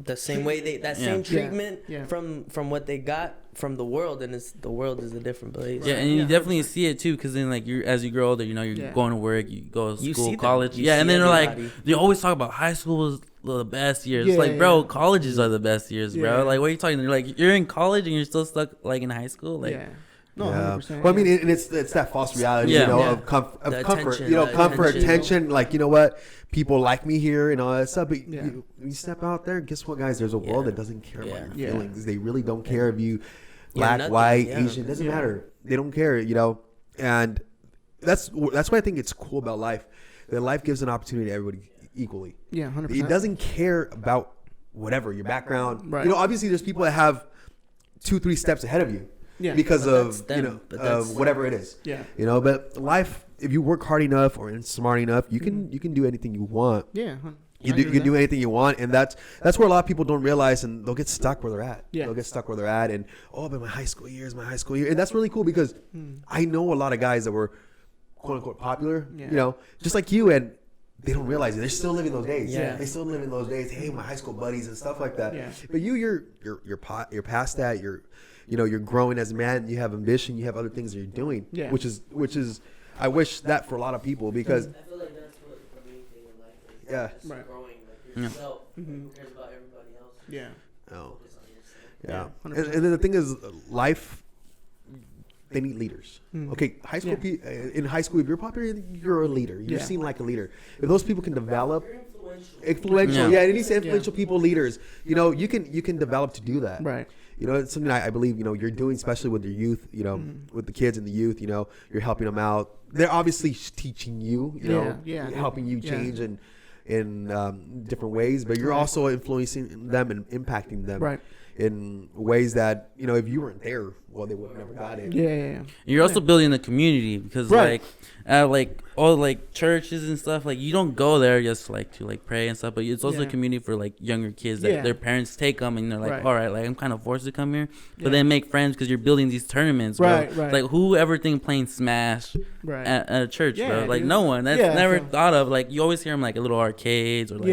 the same way same treatment from what they got from the world, and the world is a different place. Yeah, and you definitely see it too, because then like as you grow older, you're going to work, you go to school, college, and then they're like, they always talk about high school was the best years. It's like, bro, colleges are the best years, bro. Like, what are you talking? They're like, you're in college and you're still stuck like in high school, like. Yeah. No, yeah. Well, I mean, and it's that false reality, of comfort, comfort, attention. Like, you know what, people like me here and all that stuff. But you step out there, and guess what, guys? There's a world that doesn't care about your feelings. They really don't care if you black, white, Asian. It doesn't matter. They don't care, And that's why I think it's cool about life. That life gives an opportunity to everybody equally. Yeah, 100%. It doesn't care about whatever your background. Right. Obviously, there's people that have 2-3 steps ahead of you. Yeah, because of of whatever it is. Yeah. But life, if you work hard enough or smart enough, you can you can you want. Yeah. You can do anything you want, and that's where a lot of people don't realize, and they'll get stuck where they're at. Yeah. They'll get stuck where they're at, and but my high school year, and that's really cool because I know a lot of guys that were quote unquote popular, just like you, and they don't realize it. They're still living those days. Yeah. They still live in those days. Hey, my high school buddies and stuff like that. Yeah. But you're past that. You're growing as a man. You have ambition. You have other things that you're doing. Yeah. Which is, I wish that for a lot of people because. I feel like that's what the main thing in life is. Yeah. Just growing like yourself. Who cares about everybody else? Yeah. Oh. Yeah. And then the thing is, life. They need leaders. Okay, high school. In high school, if you're popular, you're a leader. You're seen like a leader. If those people can develop. Influential. Yeah. It needs influential people, leaders. You can develop to do that. Right. It's something I believe, you're doing, especially with your youth, with the kids and the youth, you're helping them out. They're obviously teaching you, helping you change in different ways, but you're also influencing them and impacting them in ways that, if you weren't there, well, they would have never got it. Yeah. You're also building the community because like all like churches and stuff, like you don't go there just to pray and stuff, but it's also a community for like younger kids that their parents take them and they're like, all right, like I'm kind of forced to come here, but then make friends because you're building these tournaments, bro. Right. Like who ever think playing Smash at a church, bro? Like no one. That's never thought of. Like you always hear them like at little arcades or like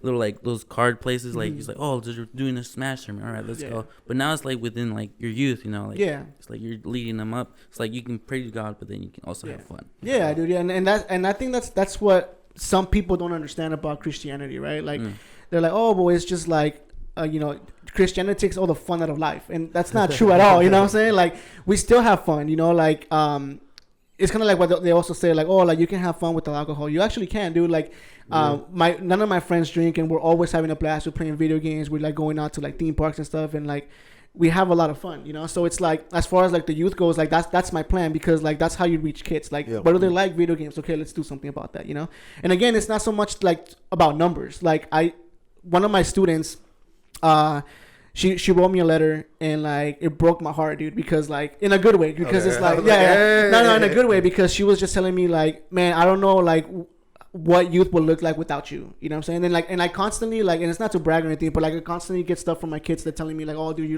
little like those card places. Like he's like, oh, you're doing a Smash tournament. All right, let's go. But now it's like within like your youth, like it's like you're leading them up. It's like you can praise God, but then you can also have fun. Yeah, dude. Yeah, and I think that's what some people don't understand about Christianity, right? Like they're like, oh, but it's just like Christianity takes all the fun out of life, and that's not true at all. You know what I'm saying? Like we still have fun. Like it's kind of like what they also say, like, oh, like you can have fun with the alcohol. You actually can, dude. Like none of my friends drink, and we're always having a blast. We're playing video games. We're like going out to like theme parks and stuff, and like we have a lot of fun, So it's like, as far as like the youth goes, like that's my plan, because like that's how you reach kids. Like, whether they like video games, okay, let's do something about that, And again, it's not so much like about numbers. Like one of my students, she wrote me a letter, and like it broke my heart, dude, because like in a good way, because it's like no, in a good way, because she was just telling me like, man, I don't know like what youth will look like without you. You know what I'm saying? And like, and I constantly like, and it's not to brag or anything, but like I constantly get stuff from my kids that telling me like, oh dude,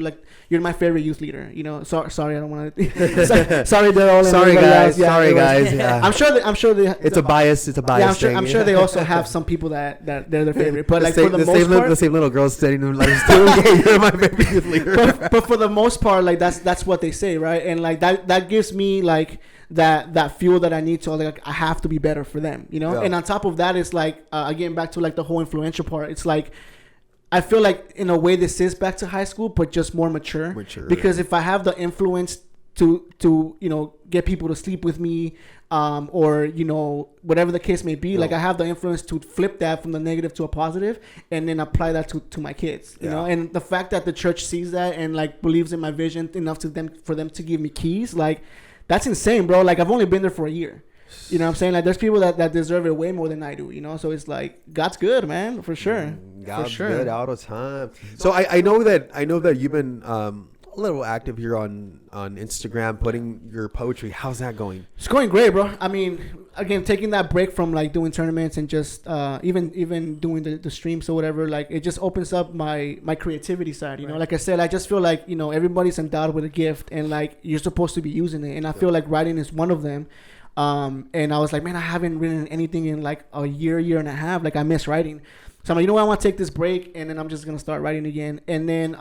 you're my favorite youth leader. You know, sorry, I don't want to. Sorry, they're all. Sorry guys. Sorry guys. Yeah. I'm sure they. It's a bias. It's a bias. Yeah, I'm sure they also have some people that they're their favorite. But like for the most part, the same little girls standing there like, you're my favorite youth leader. But for the most part, like that's what they say, right? And like that gives me like that fuel that I need to, like, I have to be better for them, you know. Yeah. And on top of that, it's like again back to like the whole influential part. It's like I feel like in a way this is back to high school, but just more mature. Because if I have the influence to you know get people to sleep with me, or you know whatever the case may be, like I have the influence to flip that from the negative to a positive, and then apply that to my kids, you know. And the fact that the church sees that and like believes in my vision enough for them to give me keys, like. That's insane, bro. Like, I've only been there for a year. You know what I'm saying? Like, there's people that deserve it way more than I do, you know? So it's like, God's good, man, for sure. God's good all the time. So I know that you've been a little active here on Instagram, putting your poetry. How's that going? It's going great, bro. I mean, again, taking that break from like doing tournaments and just even doing the streams or whatever, like it just opens up my creativity side, you know. Like I said, I just feel like, you know, everybody's endowed with a gift, and like you're supposed to be using it, and I feel like writing is one of them. And I was like, man, I haven't written anything in like a year and a half. Like I miss writing. So I'm like, you know what, I want to take this break, and then I'm just gonna start writing again. And then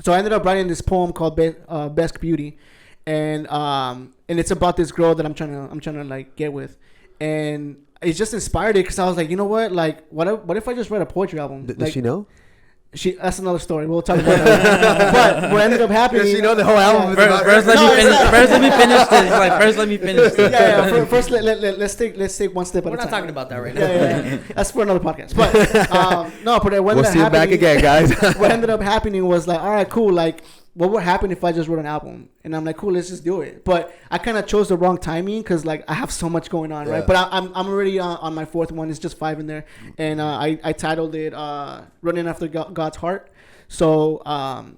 so I ended up writing this poem called Best Beauty, and it's about this girl that I'm trying to like get with, and it just inspired it because I was like, you know what, like what if I just write a poetry album? Does she know? That's another story. We'll talk about that. But what ended up happening? Does she know the whole album? First, let me finish this. Like first, let me finish this. Yeah. First, let's take one step at a time. We're not talking about that right now. Yeah. That's for another podcast. But no, but we'll see you back again, guys. What ended up happening was like, all right, cool. Like, what would happen if I just wrote an album? And I'm like, cool, let's just do it. But I kind of chose the wrong timing because like I have so much going on, right? But I'm already on my fourth one. It's just 5 in there, and I titled it "Running After God's Heart." So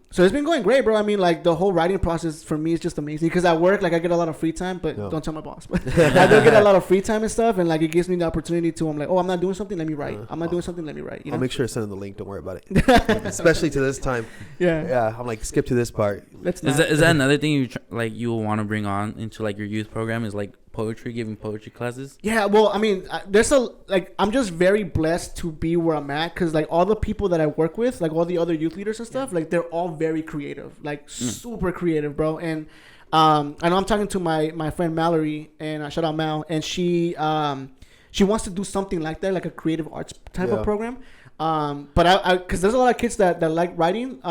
it's been going great, bro. I mean, like the whole writing process for me is just amazing because at work, like I get a lot of free time, but don't tell my boss. But I do get a lot of free time and stuff, and like it gives me the opportunity to. I'm like, oh, I'm not doing something, let me write. I'm not doing something, let me write. You know? I'll make sure to send them the link. Don't worry about it. Especially to this time. Yeah. I'm like, skip to this part. Is that another thing you want to bring on into like your youth program? Is like poetry, giving poetry classes? Yeah, well, I mean, I'm just very blessed to be where I'm at because like all the people that I work with, like all the other youth leaders and stuff, like they're all very creative, like super creative, bro. And I know I'm talking to my friend Mallory, and shout out Mal, and she wants to do something like that, like a creative arts type of program. But I because there's a lot of kids that like writing.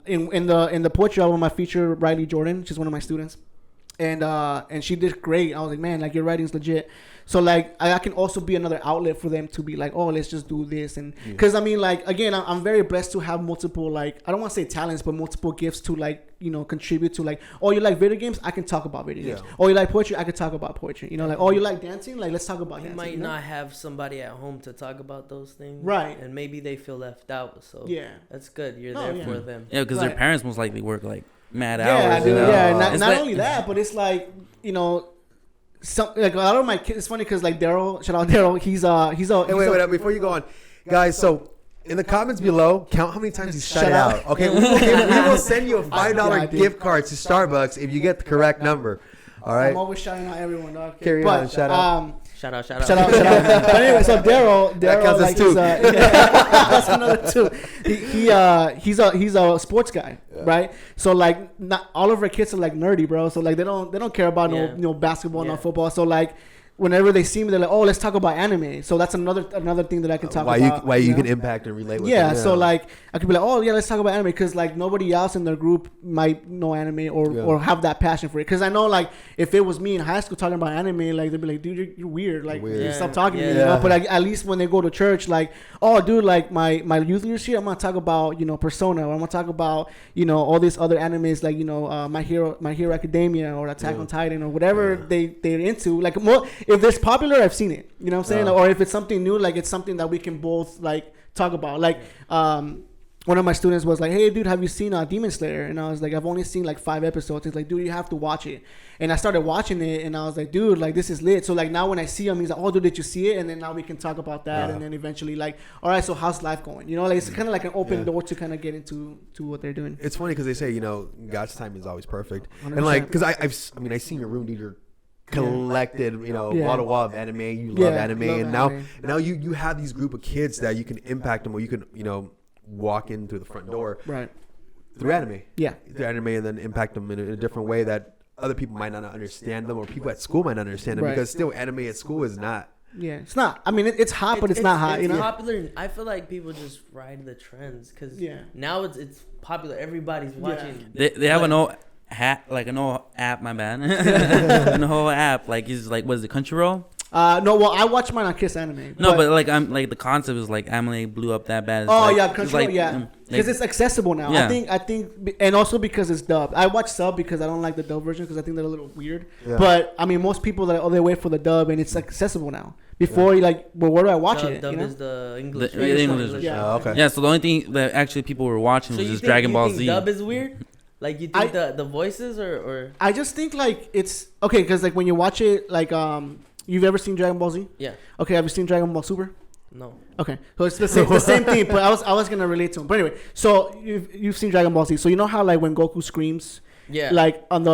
In the poetry album, I feature Riley Jordan. She's one of my students. And she did great. I was like, man, like your writing's legit. So like I can also be another outlet for them to be like, oh, let's just do this. And because I mean, like again, I'm very blessed to have multiple, like I don't want to say talents, but multiple gifts to like, you know, contribute to like, oh, you like video games, I can talk about video games. Oh, you like poetry, I can talk about poetry. You know, like, oh, you like dancing, like let's talk about dancing. You might not have somebody at home to talk about those things, right? And maybe they feel left out. So that's good. You're there for them. Yeah, because their parents most likely work like mad hours. Dude, not only that, but it's like, you know, like a lot of my kids. It's funny because like Daryl, shout out Daryl. He's wait, before you go on, guys. So in the comments below, count how many times you shut out. Okay, we will send you a $5 gift card to Starbucks if you get the correct number. All right. I'm always shouting out everyone, dog. Carry on, shout out. Shout out. But anyway, so Daryl that counts like, as 2. That's another 2. He's a sports guy, right? So like, not all of our kids are like nerdy, bro. So like they don't care about no basketball, no football. So like, whenever they see me, they're like, oh, let's talk about anime. So that's another thing that I can talk about. Why you can impact and relate with them. Yeah, so like I could be like, oh yeah, let's talk about anime because like nobody else in their group might know anime or have that passion for it. Because I know like if it was me in high school talking about anime, like they'd be like, dude, you're weird. Like stop talking to me. You know? But like, at least when they go to church, like, oh dude, like my youth leadership, I'm gonna talk about, you know, Persona, or I'm gonna talk about, you know, all these other animes like, you know, My Hero Academia or Attack on Titan or whatever they're into. Like more, if it's popular, I've seen it. You know what I'm saying? Or if it's something new, like it's something that we can both like talk about. Like one of my students was like, "Hey, dude, have you seen Demon Slayer?" And I was like, "I've only seen like 5 episodes." He's like, "Dude, you have to watch it." And I started watching it, and I was like, "Dude, like this is lit." So like now when I see him, he's like, "Oh, dude, did you see it?" And then now we can talk about that, and then eventually like, all right, so how's life going? You know, like it's kind of like an open door to kind of get into what they're doing. It's funny because they say God's time is always perfect, 100%. And like because I've seen your room, dude. You're collected, wall to wall of anime. You love anime, and now you have these group of kids that you can impact them, or you can walk in through the front door through anime, through anime, and then impact them in a different way that other people might not understand them, or people at school might not understand them, because still anime at school is not. Yeah, it's not. I mean, it's hot, but it's not hot. It's popular. I feel like people just ride the trends because now it's popular. Everybody's watching. They have an old app, my bad. An whole app, like is like, what is it, Crunchyroll? No, well, I watch mine on Kiss Anime. No, but like I'm like the concept is like anime blew up that bad. Crunchyroll, because it's accessible now. I think, and also because it's dubbed. I watch sub because I don't like the dub version because I think they're a little weird. Yeah. But I mean, most people they wait for the dub, and it's accessible now. Before where do I watch it? Dub is the English. The English. Yeah. Oh, okay. Yeah. So the only thing that actually people were watching was just Dragon Ball Z. Dub is weird. Like you think the voices or? I just think like it's okay because like when you watch it like You've ever seen Dragon Ball Z? Yeah. Okay, have you seen Dragon Ball Super? No. Okay, so it's the same thing, but I was gonna relate to him. But anyway, so you've seen Dragon Ball Z, so you know how like when Goku screams, like on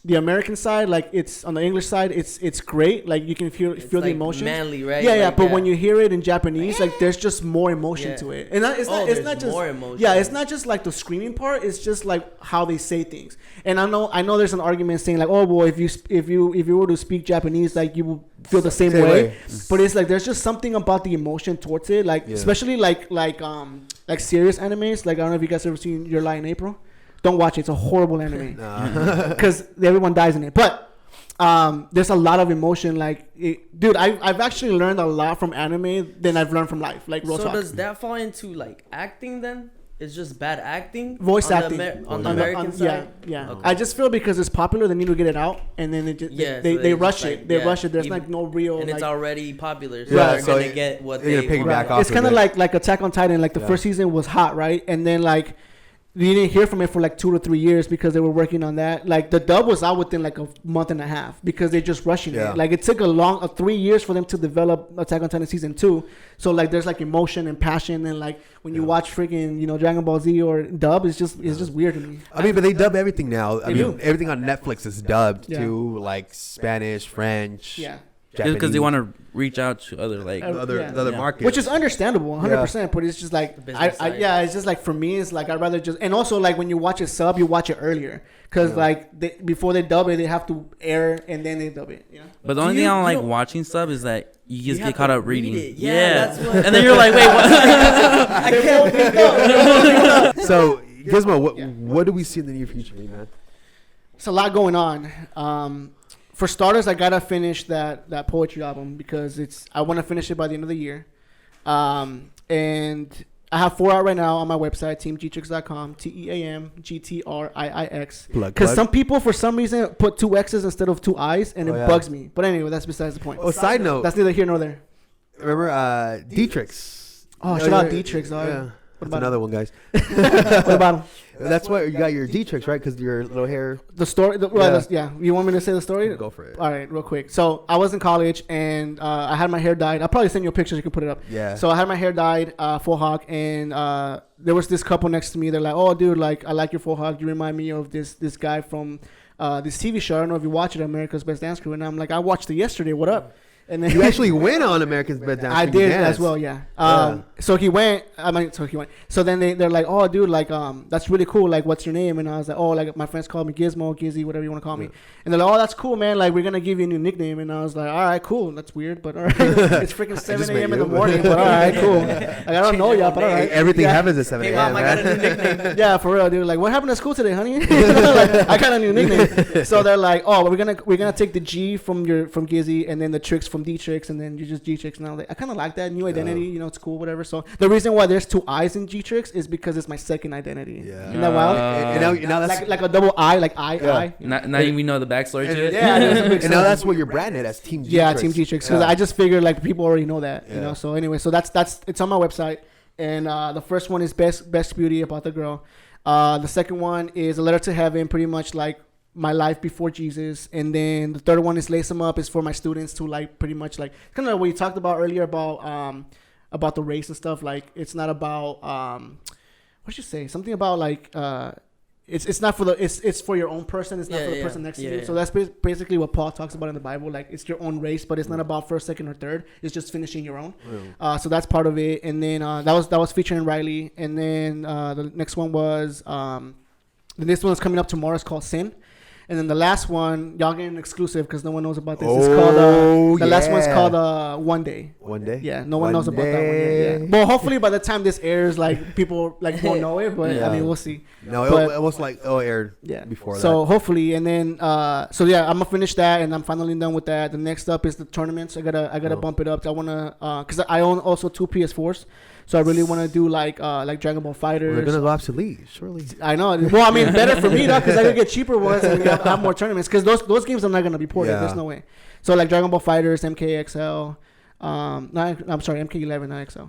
the American side, like it's on the English side, it's great. Like you can feel the like emotion. Manly, right? Yeah, but when you hear it in Japanese, like there's just more emotion to it, and it's not just more emotion. Yeah, it's not just like the screaming part. It's just like how they say things. And I know there's an argument saying like, oh well, if you were to speak Japanese, like you will feel the same way. But it's like there's just something about the emotion towards it, like especially like serious animes. Like I don't know if you guys ever seen Your Lie in April. Don't watch it. It's a horrible anime because everyone dies in it. But there's a lot of emotion. Like, dude, I've actually learned a lot from anime than I've learned from life. Like, real talk. Does that fall into like acting then? It's just bad acting. Voice acting on the American side. Yeah. Okay. I just feel because it's popular, they need to get it out, and then they rush it. They rush it. There's like no real. And it's already popular, so they're gonna get what they piggyback off. It's kind of like Attack on Titan. Like the first season was hot, right? And then like. You didn't hear from it for like 2 to 3 years because they were working on that. Like the dub was out within like a month and a half because they're just rushing it. Like it took a 3 years for them to develop Attack on Titan season 2. So like there's like emotion and passion, and like when you watch freaking Dragon Ball Z or dub, it's just weird to me. I mean, but they dub everything now. I mean, everything on Netflix is dubbed to like Spanish, French. Yeah. Just because they want to reach out to other markets, which is understandable, 100%. But it's just like it's just like for me, it's like I'd rather just, and also like when you watch a sub, you watch it earlier because like before they dub it, they have to air and then they dub it. Yeah. But the only thing I don't like watching sub is that you just get caught up reading. That's what and then you're like, wait, what? I can't think of. So Gizmo, what do we see in the near future, man? It's a lot going on. For starters, I gotta finish that poetry album because I want to finish it by the end of the year. And I have 4 out right now on my website, teamgtrix.com, TEAMGTRIIX. Because some people, for some reason, put 2 X's instead of 2 I's, and it bugs me. But anyway, that's besides the point. Oh, side note. That's neither here nor there. Remember Dietrix? Oh, shout out Dietrix. Yeah. That's another one, guys. What about him? That's why you got your Dietrix, right? Because your little hair. The story. You want me to say the story? Go for it. All right, real quick. So I was in college and I had my hair dyed. I'll probably send you a picture. You can put it up. Yeah. So I had my hair dyed full hawk, and there was this couple next to me. They're like, "Oh, dude, like I like your full hawk. You remind me of this guy from this TV show. I don't know if you watch it, America's Best Dance Crew." And I'm like, "I watched it yesterday. What up?" And then you actually went on American's Best Dance Crew. I did as well, yeah. So he went. So then they're like, "Oh, dude, like that's really cool. Like, what's your name?" And I was like, "Oh, like my friends call me Gizmo, Gizzy, whatever you want to call me." And they're like, "Oh, that's cool, man. Like, we're gonna give you a new nickname." And I was like, "All right, cool. That's weird, but all right. It's freaking 7 a.m. in the morning, but all right, cool. Like, I don't know y'all, but all right. Everything happens at 7 Hey, a.m. Mom, I got a new nickname. Yeah, for real, dude. Like, what happened at school today, honey? Like, I got a new nickname. So they're like, "Oh, we're gonna take the G from Gizzy, and then the Trix from D-Trix, and then you just G-Trix." Now I kind of like that new identity. It's cool, whatever. So the reason why there's 2 I's in G-Trix is because it's my second identity. Yeah. Isn't that wild? And now that's like a double I, like I. Now you know the backstory to it. Yeah. And now that's what you're branded as, Team G-Trix. Yeah, Team G-Trix. Because I just figured like people already know that. So anyway, so that's it's on my website. And the first one is best beauty about the girl. The second one is a letter to heaven, pretty much like my life before Jesus. And then the third one is lace them up, is for my students to like pretty much like kind of what you talked about earlier about the race and stuff. Like it's not about what should you say, something about like it's not for it's for your own person. It's not for the person next to you. Yeah. So that's basically what Paul talks about in the Bible. Like it's your own race, but it's not about first, second, or third. It's just finishing your own. So that's part of it. And then that was featuring Riley. And then the next one was the next one is coming up tomorrow. It's called Sin. And then the last one, y'all getting an exclusive because no one knows about this. It's called the last one's called One Day. One Day. Yeah, no one knows about that one yet. Yeah. Well, hopefully by the time this airs, like people like won't know it. But I mean, we'll see. No, it was like aired before. So hopefully, and then I'm gonna finish that, and I'm finally done with that. The next up is the tournaments. I gotta bump it up. I wanna because I own also 2 PS4s. So I really want to do like Dragon Ball FighterZ. They're gonna go obsolete, surely. I know. Well, I mean, better for me though, because I could get cheaper ones and have more tournaments. Because those games are not gonna be ported. Yeah. There's no way. So like Dragon Ball FighterZ, MKXL, I'm sorry, MK11, not XL.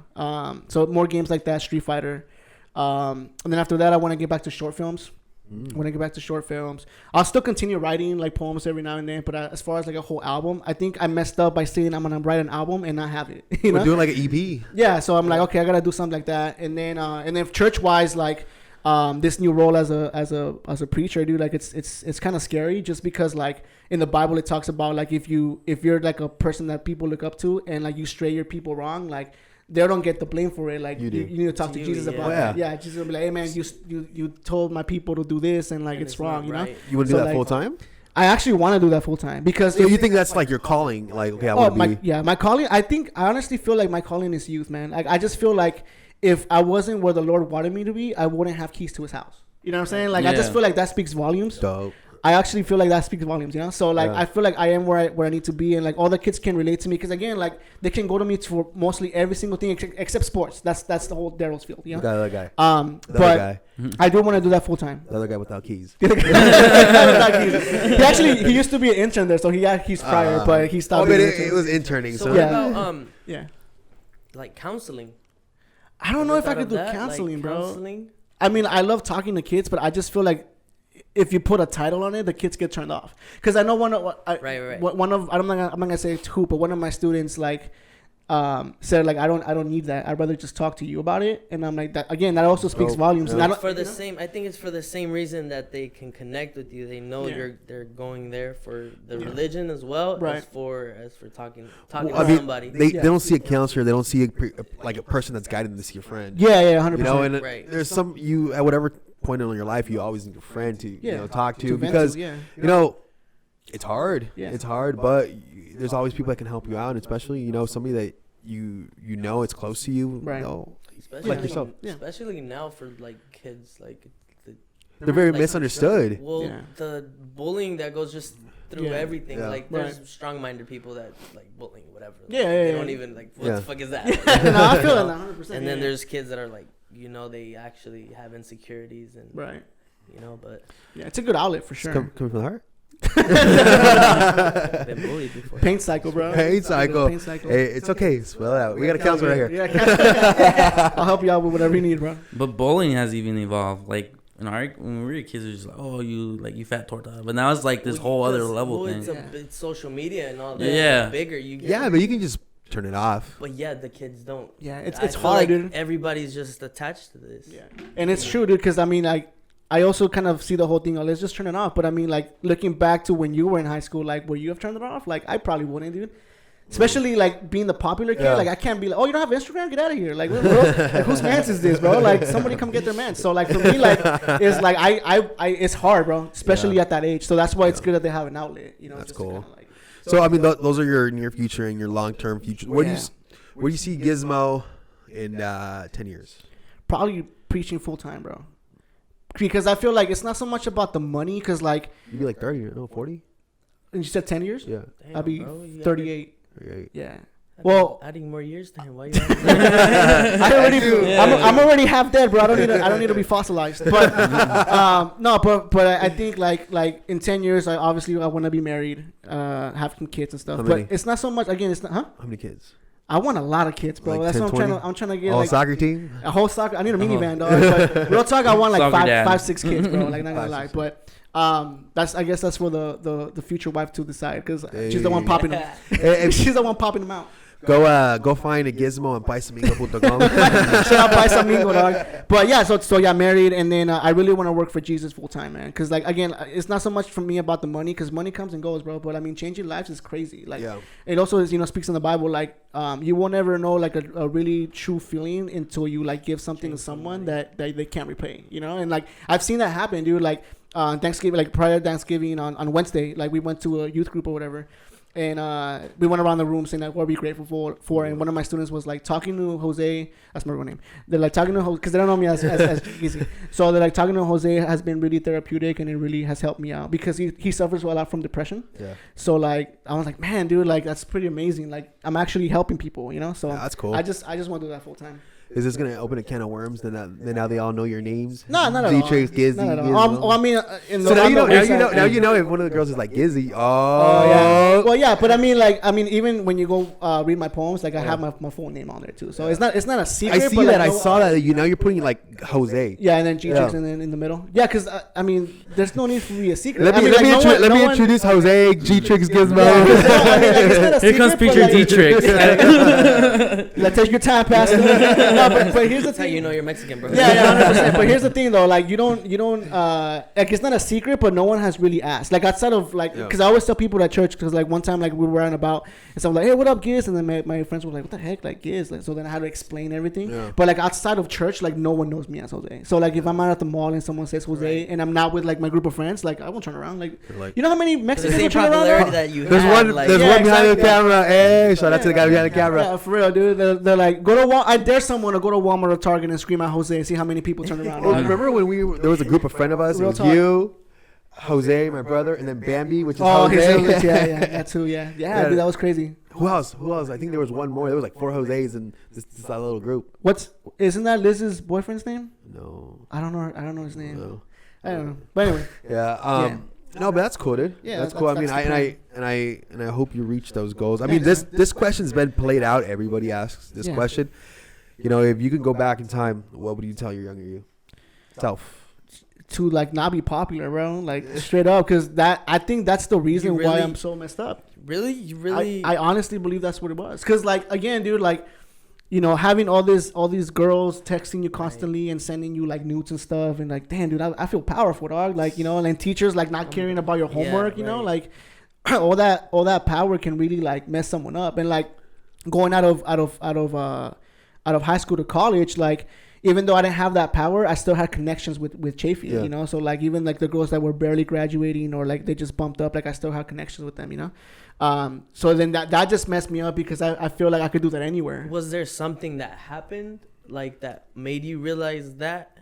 So more games like that, Street Fighter. And then after that, I want to get back to short films. When I get back to short films, I'll still continue writing like poems every now and then. But as far as like a whole album, I think I messed up by saying I'm gonna write an album and not have it. You know, doing like an EP. Yeah, so I'm like, okay, I gotta do something like that. And then church wise, like this new role as a preacher, dude, like it's kind of scary just because like in the Bible it talks about like if you're like a person that people look up to and like you stray your people wrong, like they don't get the blame for it. Like you need to talk to Jesus about that. Yeah, Jesus will be like, hey man, you told my people to do this and like it's wrong. You know. You want to do that full time? I actually want to do that full time because. So you think that's like your calling? Like okay, I want to be. My calling. I honestly feel like my calling is youth, man. Like I just feel like if I wasn't where the Lord wanted me to be, I wouldn't have keys to His house. You know what I'm saying? Like I just feel like that speaks volumes. Dope. I actually feel like that speaks volumes, you know? So, like, I feel like I am where I need to be. And, like, all the kids can relate to me. Because, again, like, they can go to me for mostly every single thing except sports. That's the whole Daryl's field, you know? The other guy. But I do want to do that full time. The other guy without keys. He used to be an intern there. So, he had keys prior. But he stopped being an intern. It was interning. So, what about, like, counseling? I don't know if I could do counseling, bro. I mean, I love talking to kids. But I just feel like if you put a title on it, the kids get turned off. Because I know one of I'm not gonna say who, but one of my students like said like I don't need that. I'd rather just talk to you about it. And I'm like that again. That also speaks volumes. Yeah. And I think it's for the same reason that they can connect with you. They know they're going there for the religion as well as for talking to somebody. They don't see a counselor. They don't see a person that's guiding them to see a friend. Yeah, 100%. You know, and there's some you at whatever point in your life you always need a friend to talk to because you know it's hard. Yeah. It's hard, but there's always people that can help you out, especially somebody that you know it's close to you. Right. Especially like yourself. Especially now for like kids, like they're very misunderstood. The bullying that goes just through everything. Yeah. Like there's strong-minded people that like bullying whatever. They don't even like what the fuck is that? No, I feel it 100%. And then there's kids that are like they actually have insecurities and but it's a good outlet for sure. Coming from the heart. Been bullied before. Pain cycle, bro. Pain cycle. Hey, it's okay. Spell it out. We got a counselor right here. Yeah, I'll help you out with whatever you need, bro. But bullying has even evolved. Like when we were kids, it was just like, oh, you fat torta. But now it's like this whole other level thing. It's social media and all that. Yeah. It's bigger. But you can just turn it off. But the kids don't. Yeah, it's hard, like dude. Everybody's just attached to this. Yeah, and it's true, dude. Because I mean, like, I also kind of see the whole thing. Let's just turn it off. But I mean, like, looking back to when you were in high school, like, would you have turned it off? Like, I probably wouldn't, dude. Especially like being the popular kid. Like, I can't be like, oh, you don't have Instagram? Get out of here. Like, whose man's is this, bro? Like, somebody come get their man. So like for me, like, it's like I it's hard, bro. Especially at that age. So that's why it's good that they have an outlet. That's cool. So I mean, those are your near future and your long term future. Where do you see Gizmo in 10 years? Probably preaching full time, bro. Because I feel like it's not so much about the money. Because like you'd be like 30, 40. And you said 10 years? Yeah. Damn, I'd be 38. Yeah. Well, adding more years to him. Why you? I'm already half dead, bro. I don't need to be fossilized. But but I think like in 10 years, I want to be married, have some kids and stuff. But it's not so much. Again, it's not. Huh? How many kids? I want a lot of kids, bro. Like That's 10, what I'm trying to get. All like soccer team. A whole soccer. I need a minivan, dog. But real talk, I want like five, 6 kids, bro. Like not gonna lie, but I guess that's for the future wife to decide because she's the one popping them. She's the one popping them out. Go find a gizmo and paisamingo.com. Shout out Paisamingo, dog. But yeah, so yeah, married, and then I really want to work for Jesus full time, man. Because like again, it's not so much for me about the money, because money comes and goes, bro. But I mean, changing lives is crazy. Like it also is, speaks in the Bible. Like you won't ever know like a really true feeling until you like give something to someone that they can't repay. And like I've seen that happen, dude. Like Thanksgiving, like prior to Thanksgiving on Wednesday, like we went to a youth group or whatever. And we went around the room saying like what are we grateful for. And one of my students was like talking to Jose. That's my real name. They're like talking to Jose because they don't know me as easy. So they're like talking to Jose has been really therapeutic, and it really has helped me out because he suffers a lot from depression. Yeah. So like I was like, man, dude, like that's pretty amazing. Like I'm actually helping people, So yeah, that's cool. I just want to do that full time. Is this gonna open a can of worms? Then now they all know your names. No, not at all. G-Trix, Gizzy. Not at all. I mean, now you know if one of the girls is like Gizzy. Oh yeah. Well, yeah, but I mean, even when you go read my poems, like I have my full name on there too. So it's not a secret. I see that. I saw that. You're putting like Jose. Yeah, and then G-Trix in the middle. Yeah, because I mean, there's no need for me a secret. Let me introduce Jose, G-Trix, Gizmo. Here comes Preacher G-Trix. Take your time, Pastor. No, but here's the thing. How you know you're Mexican, bro. Yeah, 100%. But here's the thing, though. Like, you don't. Like, it's not a secret, but no one has really asked. Like, outside of like, because I always tell people at church, because like one time, like we were out and about, and so I'm like, hey, what up, Giz? And then my friends were like, what the heck, like Giz? Like, so then I had to explain everything. Yeah. But like outside of church, like no one knows me as Jose. So like if I'm out at the mall and someone says Jose, and I'm not with like my group of friends, like I won't turn around. Like you know how many Mexicans will turn around? There's one behind the camera. Hey, shout out to the guy behind the camera. Yeah, for real, dude. They're like, go to Walmart. I dare someone to go to Walmart or Target and scream at Jose and see how many people turn around. Remember when there was a group of friend of us? It was you, Jose, my brother, and then Bambi, which is Jose. Yeah, that too. Yeah, dude, that was crazy. Who else? I think there was one more. There was like 4 Jose's in this little group. Isn't that Liz's boyfriend's name? No. I don't know his name. No. I don't know. But anyway. Yeah. No, but that's cool, dude. Yeah, that's cool. I mean, I hope you reach those goals. I mean, this question's been played out. Everybody asks this question. If you could go back in time, what would you tell your younger self? To like not be popular, bro. Like straight up, because I think that's the reason why I'm so messed up. Really? You really? I honestly believe that's what it was. Because like again, dude, like having all these girls texting you constantly and sending you like nudes and stuff, and like, damn, dude, I feel powerful, dog. Like and teachers like not caring about your homework, like all that power can really like mess someone up. And like going out of high school to college, like even though I didn't have that power, I still had connections with Chafee, so like even like the girls that were barely graduating or like they just bumped up, like I still had connections with them, so then that just messed me up because I feel like I could do that anywhere. Was there something that happened like that made you realize that?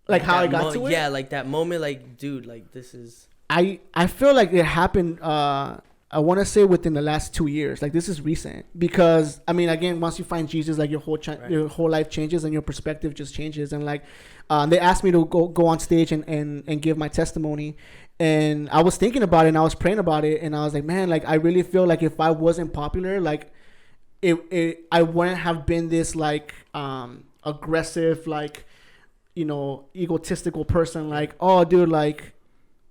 Like how I got to it? Yeah, like that moment, like dude, like this is. I feel like it happened. I want to say within the last 2 years. Like this is recent because I mean, again, once you find Jesus, like your whole life changes and your perspective just changes. And like, they asked me to go on stage and give my testimony, and I was thinking about it and I was praying about it, and I was like, man, like I really feel like if I wasn't popular, like I wouldn't have been this like aggressive, like egotistical person. Like, oh, dude, like.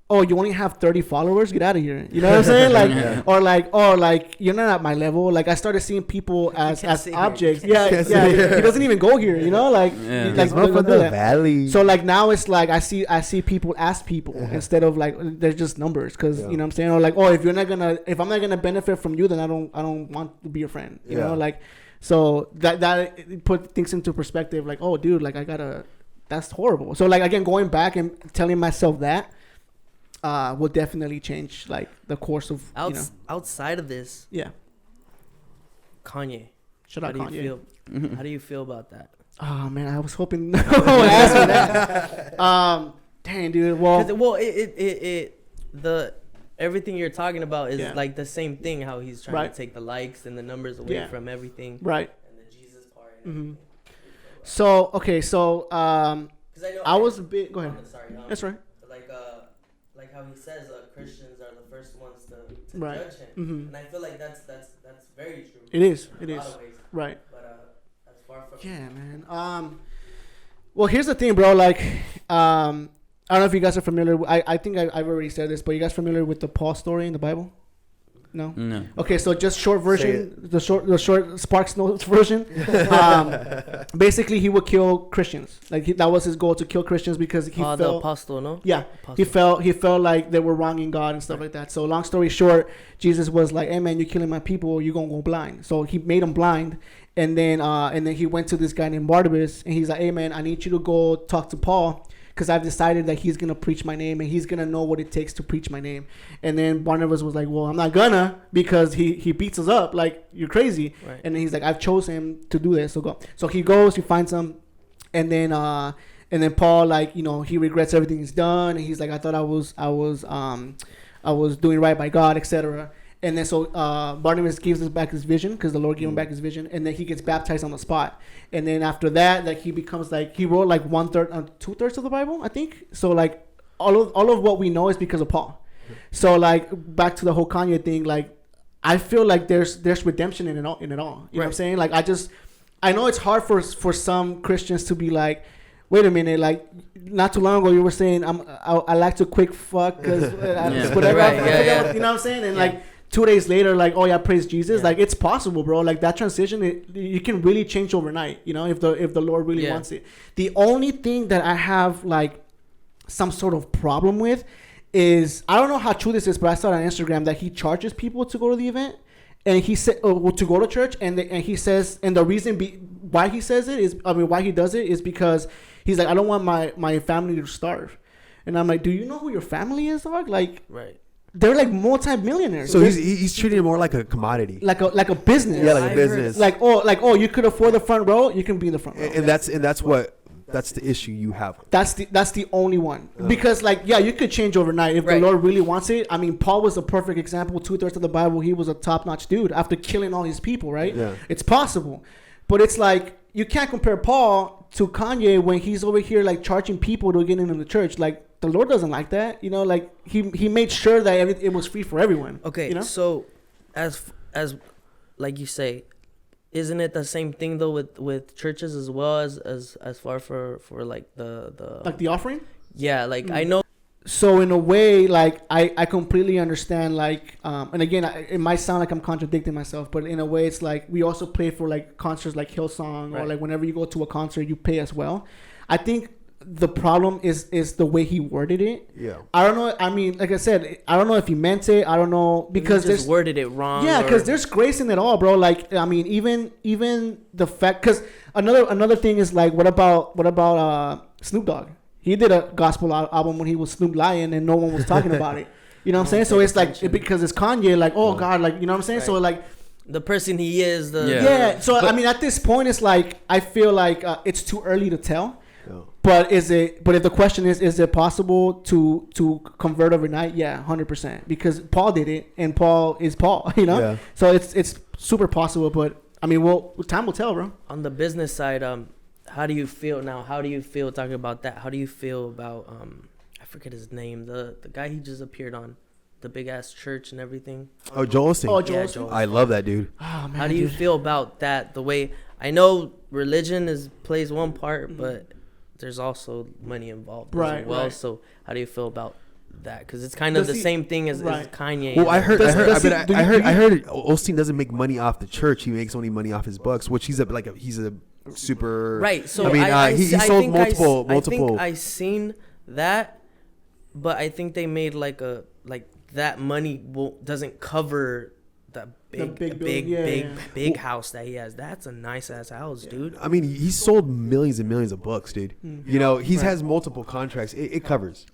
Oh, you only have 30 followers? Get out of here. You know what I'm saying? Like, or like, oh, like you're not at my level. Like, I started seeing people as objects. Yeah. He doesn't even go here. Like, like the valley. So like now it's like I see people as people instead of like they're just numbers. Because you know what I'm saying? Or like, oh, if I'm not gonna benefit from you, then I don't want to be your friend. You know, like, so that put things into perspective. Like, oh, dude, like that's horrible. So like again, going back and telling myself that. Will definitely change like the course of outside of this. Yeah. Kanye. Shout out Kanye. How do you feel about that? Oh man, I was hoping no one would ask me that. Dang, dude. Well, everything you're talking about is like the same thing. How he's trying to take the likes and the numbers away from everything. Right. And the Jesus part. Mm-hmm. So I was a bit. Go ahead. Sorry. That's right. Like how he says Christians are the first ones to to judge him. And I feel like that's very true. It is. Right. But that's far from. Yeah, man. Well, here's the thing, bro. Like, I don't know if you guys are familiar. I think I've already said this, but you guys familiar with the Paul story in the Bible? No. Okay, so just short version, the short Sparks Notes version. Basically, he would kill Christians. Like that was his goal, to kill Christians, because he felt the apostle, no? Yeah, apostle. He felt like they were wronging God and stuff like that. So long story short, Jesus was like, "Hey man, you're killing my people. You're gonna go blind." So he made them blind, and then he went to this guy named Barnabas, and he's like, "Hey man, I need you to go talk to Paul, because I've decided that he's going to preach my name, and he's going to know what it takes to preach my name." And then Barnabas was like, "Well, I'm not gonna, because he beats us up. Like, you're crazy." Right. And then he's like, "I've chosen him to do this, so go." So he goes, he finds him, and then Paul, like, you know, he regrets everything he's done. And he's like, "I thought I was doing right by God, etc." And then so Barnabas gives us back his vision, because the Lord gave him back his vision, and then he gets baptized on the spot. And then after that, like, he becomes like, he wrote like 2/3 of the Bible, I think. So like all of what we know is because of Paul. So like back to the whole Kanye thing, like I feel like there's redemption in it all. You know what I'm saying? Like I know it's hard for some Christians to be like, wait a minute, like not too long ago you were saying I like to quick fuck because whatever. You know what I'm saying? And like 2 days later, like, oh yeah, praise Jesus. Like, it's possible, bro. Like that transition, you can really change overnight, you know, if the Lord really wants it. The only thing that I have like some sort of problem with is, I don't know how true this is, but I saw on Instagram that he charges people to go to the event, and he said to go to church, and he says, and the reason why he says it is, why he does it is because he's like, I don't want my family to starve. And I'm like, do you know who your family is, dog? Like, right. They're like multi-millionaires. So he's treating it more like a commodity, like a business. Yeah, like a business. Like you could afford the front row, you can be in the front row. And that's the issue you have. That's the only one. Because like, yeah, you could change overnight if the Lord really wants it. I mean, Paul was a perfect example. 2/3 of the Bible, he was a top-notch dude after killing all his people. Right? Yeah. It's possible, but it's like you can't compare Paul to Kanye when he's over here like charging people to get into the church. Like, the Lord doesn't like that, you know. Like he made sure that it was free for everyone. Okay, you know? So as like you say, isn't it the same thing though with churches as well as far for like the like the offering? Yeah, like I know. So in a way, like I completely understand. Like and again, it might sound like I'm contradicting myself, but in a way, it's like we also pay for like concerts like Hillsong, or like whenever you go to a concert, you pay as well. I think the problem is the way he worded it. Yeah. I don't know. I mean, like I said, I don't know if he meant it. I don't know, because he just worded it wrong. Yeah, because there's grace in it all, bro. Like, I mean, even the fact, because another thing is like, what about Snoop Dogg? He did a gospel album when he was Snoop Lion, and no one was talking about it. You know what I'm saying? So it's like, because it's Kanye, like, oh God, like, you know what I'm saying? Right. So like, the person he is, So I mean, at this point, it's like, I feel like it's too early to tell. Yeah. But if the question is it possible to convert overnight? Yeah, 100%. Because Paul did it, and Paul is Paul, you know? Yeah. So it's super possible, but I mean, time will tell, bro. On the business side, how do you feel now? How do you feel talking about that? How do you feel about I forget his name, the guy he just appeared on, the big ass church and everything? Oh, Joel Osteen. Oh, Joel Osteen. I love that dude. Oh, man, how do you feel about that? The way, I know religion plays one part, but there's also money involved as well. Right. So how do you feel about that? Because it's kind of the same thing as Kanye. Well, I heard Osteen doesn't make money off the church. He makes only money off his books, which he's a super right. So I mean, he sold multiple. I think I seen that, but I think they made like that money doesn't cover the big house that he has. That's a nice ass house, dude. I mean, he sold millions and millions of books, dude. Mm-hmm. You know, he has multiple contracts. It covers.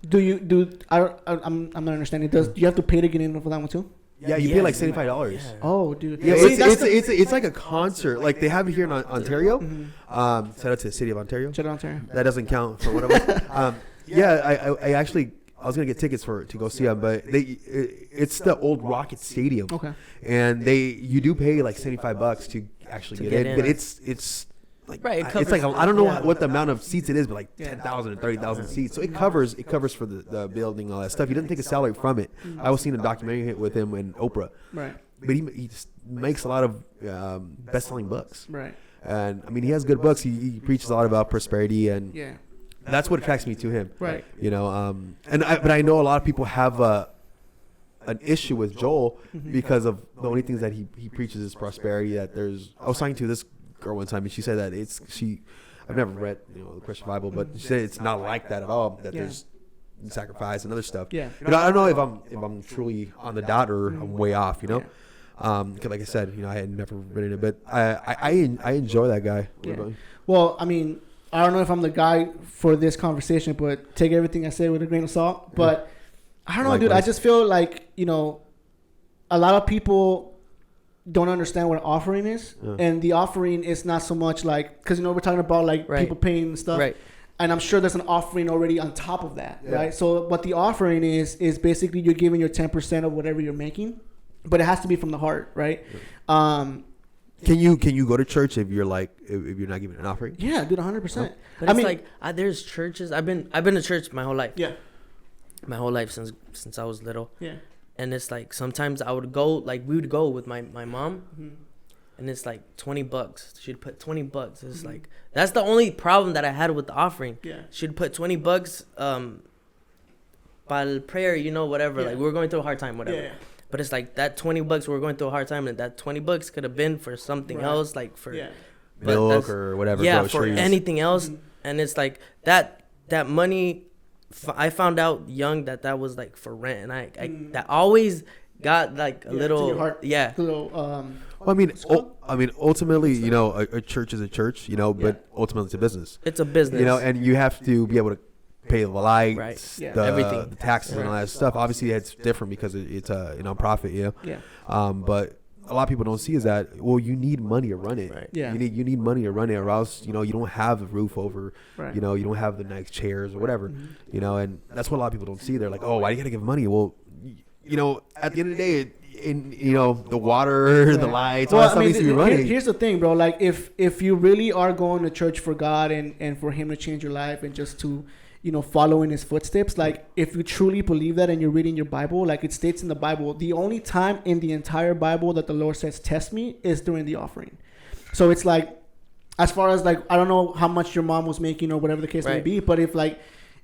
I'm not understanding. Do you have to pay to get in for that one too? Yeah, you pay like $75. Yeah. Oh, dude. Yeah, it's like a concert. Like they have it here in Ontario. Mm-hmm. Shout out to the city of Ontario. Shout out Ontario. That doesn't count for one of us. I actually, I was gonna get tickets to go see them, but it's the old Rocket Stadium. Okay. And you do pay like $75 to actually get in, but it's like right. It's like I don't know what the amount of seats it is, but like 10,000 and 30,000 seats. So it covers for the building, all that stuff. He doesn't take a salary from it. I was seeing a documentary with him and Oprah. Right. But he just makes a lot of best-selling books. Right. And I mean, he has good books. He preaches a lot about prosperity, and that's what attracts me to him. Right. You know, but I know a lot of people have an issue with Joel because of the only things that he preaches is prosperity. That I was talking to this girl one time, and she said that I've never read the Christian Bible, but she said it's not like that at all. That there's sacrifice and other stuff. Yeah. You know, I don't know if I'm truly on the dot or I'm way off. You know. Cause like I said, I had never written it, but I enjoy that guy. Yeah. Well, I mean, I don't know if I'm the guy for this conversation, but take everything I say with a grain of salt. But I don't know, dude. I just feel like a lot of people don't understand what an offering is, and the offering is not so much like because we're talking about like people paying and stuff, right? And I'm sure there's an offering already on top of that, right? So what the offering is basically you're giving your 10% of whatever you're making. But it has to be from the heart, right? Can you go to church if you're if you're not giving an offering? Yeah, dude, 100%. But I mean, there's churches. I've been to church my whole life. Yeah, my whole life since I was little. Yeah, and it's like sometimes I would go we would go with my mom, and it's like $20. She'd put $20. It's like that's the only problem that I had with the offering. Yeah, she'd put $20. By prayer, whatever. Like we were going through a hard time, whatever. Yeah. But it's like that $20 we were going through a hard time, and that $20 could have been for something else, like for milk or whatever. Yeah, for anything else. And it's like that money. I found out young that was like for rent, and I that always got like a little to your heart, a little. Well, I mean, ultimately, a church is a church, but ultimately it's a business. It's a business, and you have to be able to pay the lights, everything, the taxes, and all that stuff. Obviously, it's different because it's a nonprofit, but a lot of people don't see is that you need money to run it. Right. Yeah. You need money to run it, or else you don't have a roof over. Right. You don't have the nice chairs or whatever. And that's what a lot of people don't see. They're like, oh, why do you gotta give money? Well, at the end of the day. The water, the lights, all that stuff needs to be running. Here's the thing, bro. Like, if you really are going to church for God and for Him to change your life and just to follow in His footsteps, like if you truly believe that and you're reading your Bible, like it states in the Bible, the only time in the entire Bible that the Lord says test me is during the offering. So it's like, as far as like, I don't know how much your mom was making or whatever the case may be, but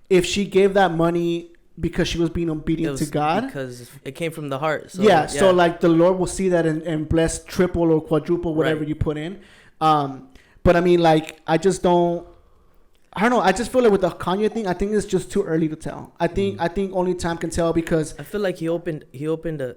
if she gave that money because she was being obedient to God, because it came from the heart. So, so like the Lord will see that and bless triple or quadruple whatever you put in. But I mean, like, I don't know. I just feel like with the Kanye thing, I think it's just too early to tell. I think only time can tell, because I feel like he opened a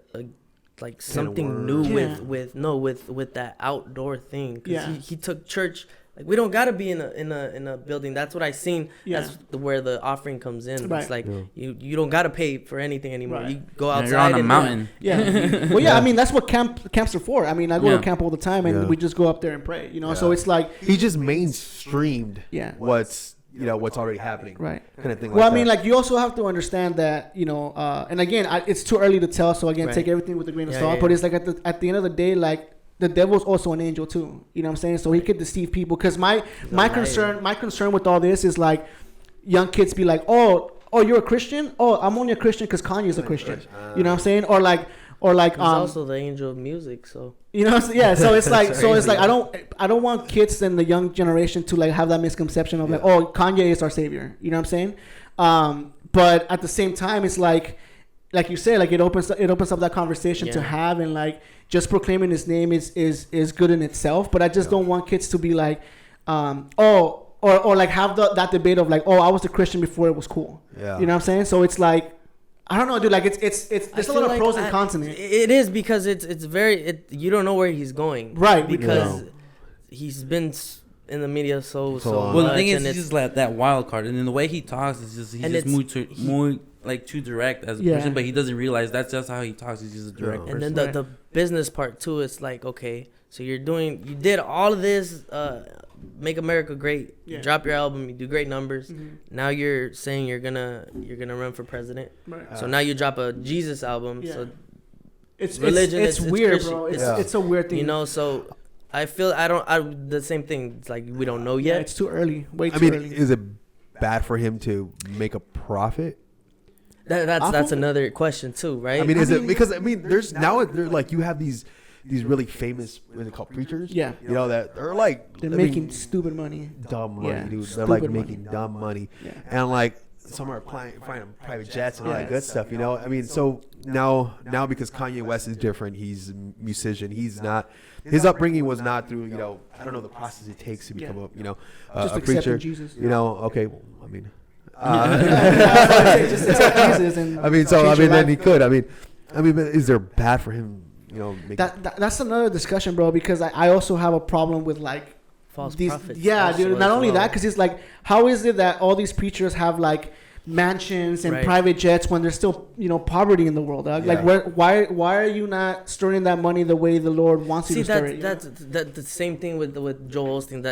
like something new with that outdoor thing. He took church. Like, we don't gotta be in a building. That's what I seen. That's where the offering comes in. Right. It's like you don't gotta pay for anything anymore. Right. You go outside. You're on a mountain. Well, I mean, that's what camps are for. I mean, I go to camp all the time, and we just go up there and pray. So it's like he just mainstreamed what's already happening. Right. Kind of thing. Well, I mean, like, you also have to understand that and again, it's too early to tell. So again, take everything with a grain of salt. But it's like at the end of the day, like, the devil's also an angel too. You know what I'm saying? So he could deceive people. Because my concern with all this is, like, young kids be like, oh, you're a Christian? Oh, I'm only a Christian because Kanye's a Christian. You know what I'm saying? Or like he's also the angel of music. So So it's like I don't want kids and the young generation to like have that misconception of like, oh, Kanye is our savior. You know what I'm saying? But at the same time, it's like you say, like, it opens up that conversation to have, and like, just proclaiming his name is good in itself. But I just don't want kids to be like, or like have that debate of like, oh, I was a Christian before it was cool. Yeah. You know what I'm saying? So it's like, I don't know, dude. Like, it's there's a lot of pros and cons in it. It is, because it's very you don't know where he's going, right? Because he's been in the media so well, much. The thing is, he's just like that wild card, and then the way he talks is just more like too direct as a person, but he doesn't realize that's just how he talks. He's just a direct person. And then the business part too, it's like, okay, so you did all of this, make America great. You drop your album, you do great numbers. Now you're saying you're gonna run for president. Right. So now you drop a Jesus album. So it's religion. It's weird, bro. It's a weird thing. So I feel the same thing. It's like we don't know yet. Yeah, it's too early. Way too early. Is it bad for him to make a profit? That's another question too, right? I mean, is it because there's now like you have these really famous what they call preachers. Yeah. You know that they're like they're making stupid money. Dumb money, yeah, dude. They're like making money. dumb money. Yeah. And like some are flying private jets and all that good stuff. You know, I mean, so now because Kanye West is different. He's a musician. He's not. His upbringing was not through I don't know the process it takes to become a preacher. Jesus. You know, okay. Well, I mean. Just accept Jesus and then he could. But is there bad for him? That's another discussion, bro. Because I also have a problem with like false prophets. Yeah, dude. Not only that, because it's like, how is it that all these preachers have like mansions and private jets when there's still poverty in the world? Dog? Yeah. Like, why are you not storing that money the way the Lord wants you to store it? That's the same thing with Joel Osteen.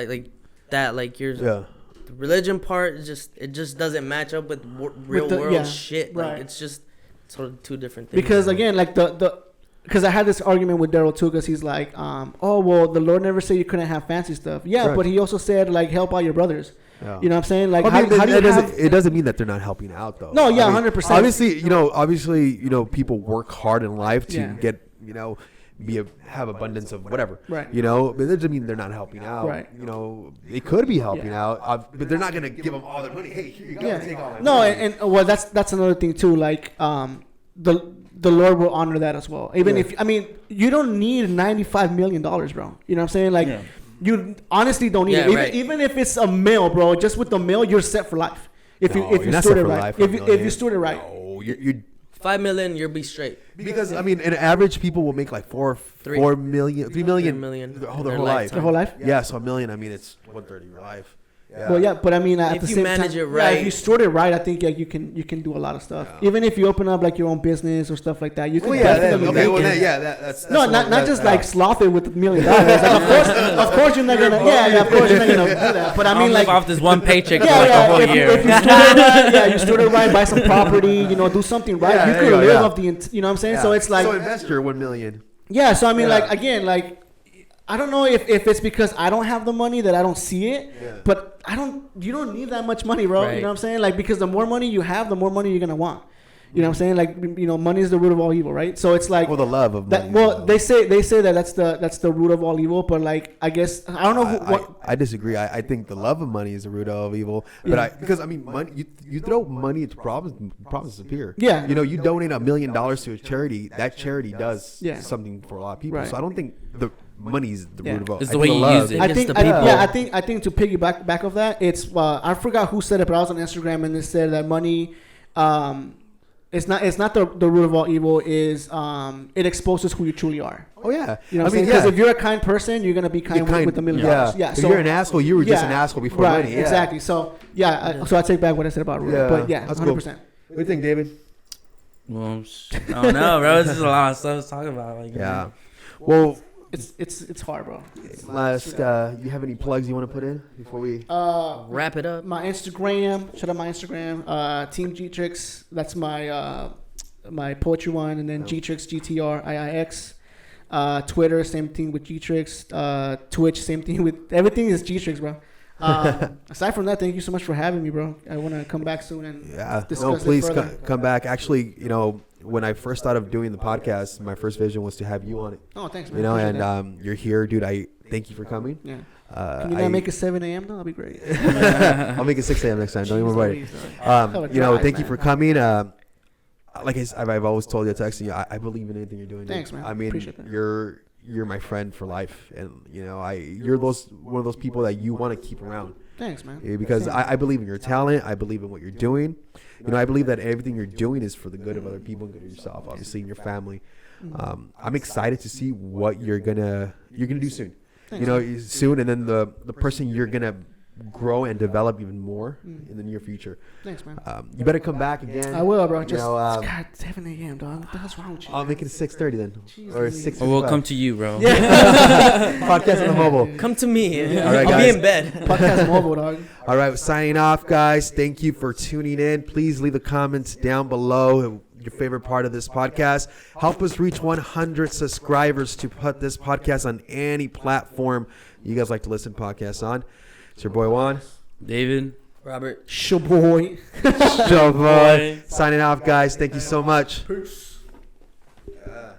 The religion part it just doesn't match up with real world shit. Right. Like, it's just sort of two different things. Because again, like because I had this argument with Daryl too, because he's like, oh well, the Lord never said you couldn't have fancy stuff. Yeah, correct. But he also said like help out your brothers. Yeah. You know what I'm saying? Like, it doesn't mean that they're not helping out though. No, yeah, 100%. Obviously, people work hard in life to get have abundance of whatever. Right. But it doesn't mean they're not helping out. Right. They could be helping out, but they're not gonna give them all their money. Hey, here you go. Yeah. Take all my money. No, and well, that's another thing too. Like, the Lord will honor that as well. Even if you don't need $95 million, bro. You know what I'm saying? Like, you honestly don't need it. Even if it's a mill, bro. Just with the mill, you're set for life. If you steward it right. If you steward it right. No, you're $5 million, you'll be straight. Because an average people will make like 3 million their whole life. Their whole life? Yeah, so $1 million. It's 1/3 of your life. Yeah. Well, yeah, but at if the you same manage time, it right, if you steward it right, I think you can do a lot of stuff. Yeah. Even if you open up like your own business or stuff like that, you can definitely that's not just like sloth it with $1 million. Like, of course you're not gonna of course you're not gonna do that. But I mean, like off this one paycheck for like a whole year. If you steward it right, you steward it right, buy some property, do something right. You could live off the, you know what I'm saying? So it's like invest your $1 million. Yeah, so I mean, like again, like. I don't know if it's because I don't have the money that I don't see it, but you don't need that much money, bro. Right. You know what I'm saying? Like, because the more money you have, the more money you're going to want. You know what I'm saying? Like, money is the root of all evil, right? So it's like, well, the love of money. They say that that's the root of all evil, but like, I guess I don't know. I disagree. I think the love of money is the root of all evil. But because money, you throw money into problems disappear. Yeah. You donate $1 million to a charity. That charity does something for a lot of people. Right. So I don't think the money's the root of all. It's the way you use it. I think to piggyback back of that, it's I forgot who said it, but I was on Instagram and it said that money. It's not the root of all evil. Is it exposes who you truly are. Oh yeah, you know what I'm saying? Because if you're a kind person, you're gonna be kind with $1 million. Yeah. If you're an asshole, you were just an asshole before money. Yeah. Exactly. So so I take back what I said about root. But that's 100%. Cool. What do you think, David? Well, I don't know, bro. It's just a lot of stuff to talk about. Like, well. It's hard, bro. Last, you have any plugs you want to put in before we wrap it up? My Instagram, shout out my Instagram, Team G-Trix. That's my my poetry one, and then G-Trix, GTRIIX. Twitter, same thing with G-Trix. Twitch, same thing with everything is G-Trix, bro. Aside from that, thank you so much for having me, bro. I want to come back soon and discuss please come back. Actually, when I first thought of doing the podcast, my first vision was to have you on it. Oh, thanks, man. And you're here, dude. I thank you for coming. Yeah. Can you not make it 7 a.m. though? That'll be great. I'll make it 6 a.m. next time. Don't even worry. Thank you for coming. Like I've always told you, texting you, I believe in anything you're doing. Thanks, man. I mean, appreciate that. You're my friend for life, and you're one of those people that you want to keep around. Thanks, man. Because I believe in your talent. I believe in what you're doing. I believe that everything you're doing is for the good of other people and good of yourself, obviously, and your family. I'm excited to see what you're gonna do soon. Thanks, soon, and then the person you're gonna grow and develop even more in the near future. Thanks, man. You better come back again. I will, bro. God, 7 a.m., dog. What the hell's wrong with you? I'll make it 6:30 then, or 6:55. Or we'll come to you, bro. Yeah. Podcast on the mobile. Come to me. All right, I'll guys. be in bed. Podcast mobile, dog. All right, signing off, guys. Thank you for tuning in. Please leave the comments down below your favorite part of this podcast. Help us reach 100 subscribers to put this podcast on any platform you guys like to listen to podcasts on. It's your boy Juan. David. Robert. Shaboy. Shaboy. Signing off, guys. Thank you so much. Peace. Yeah.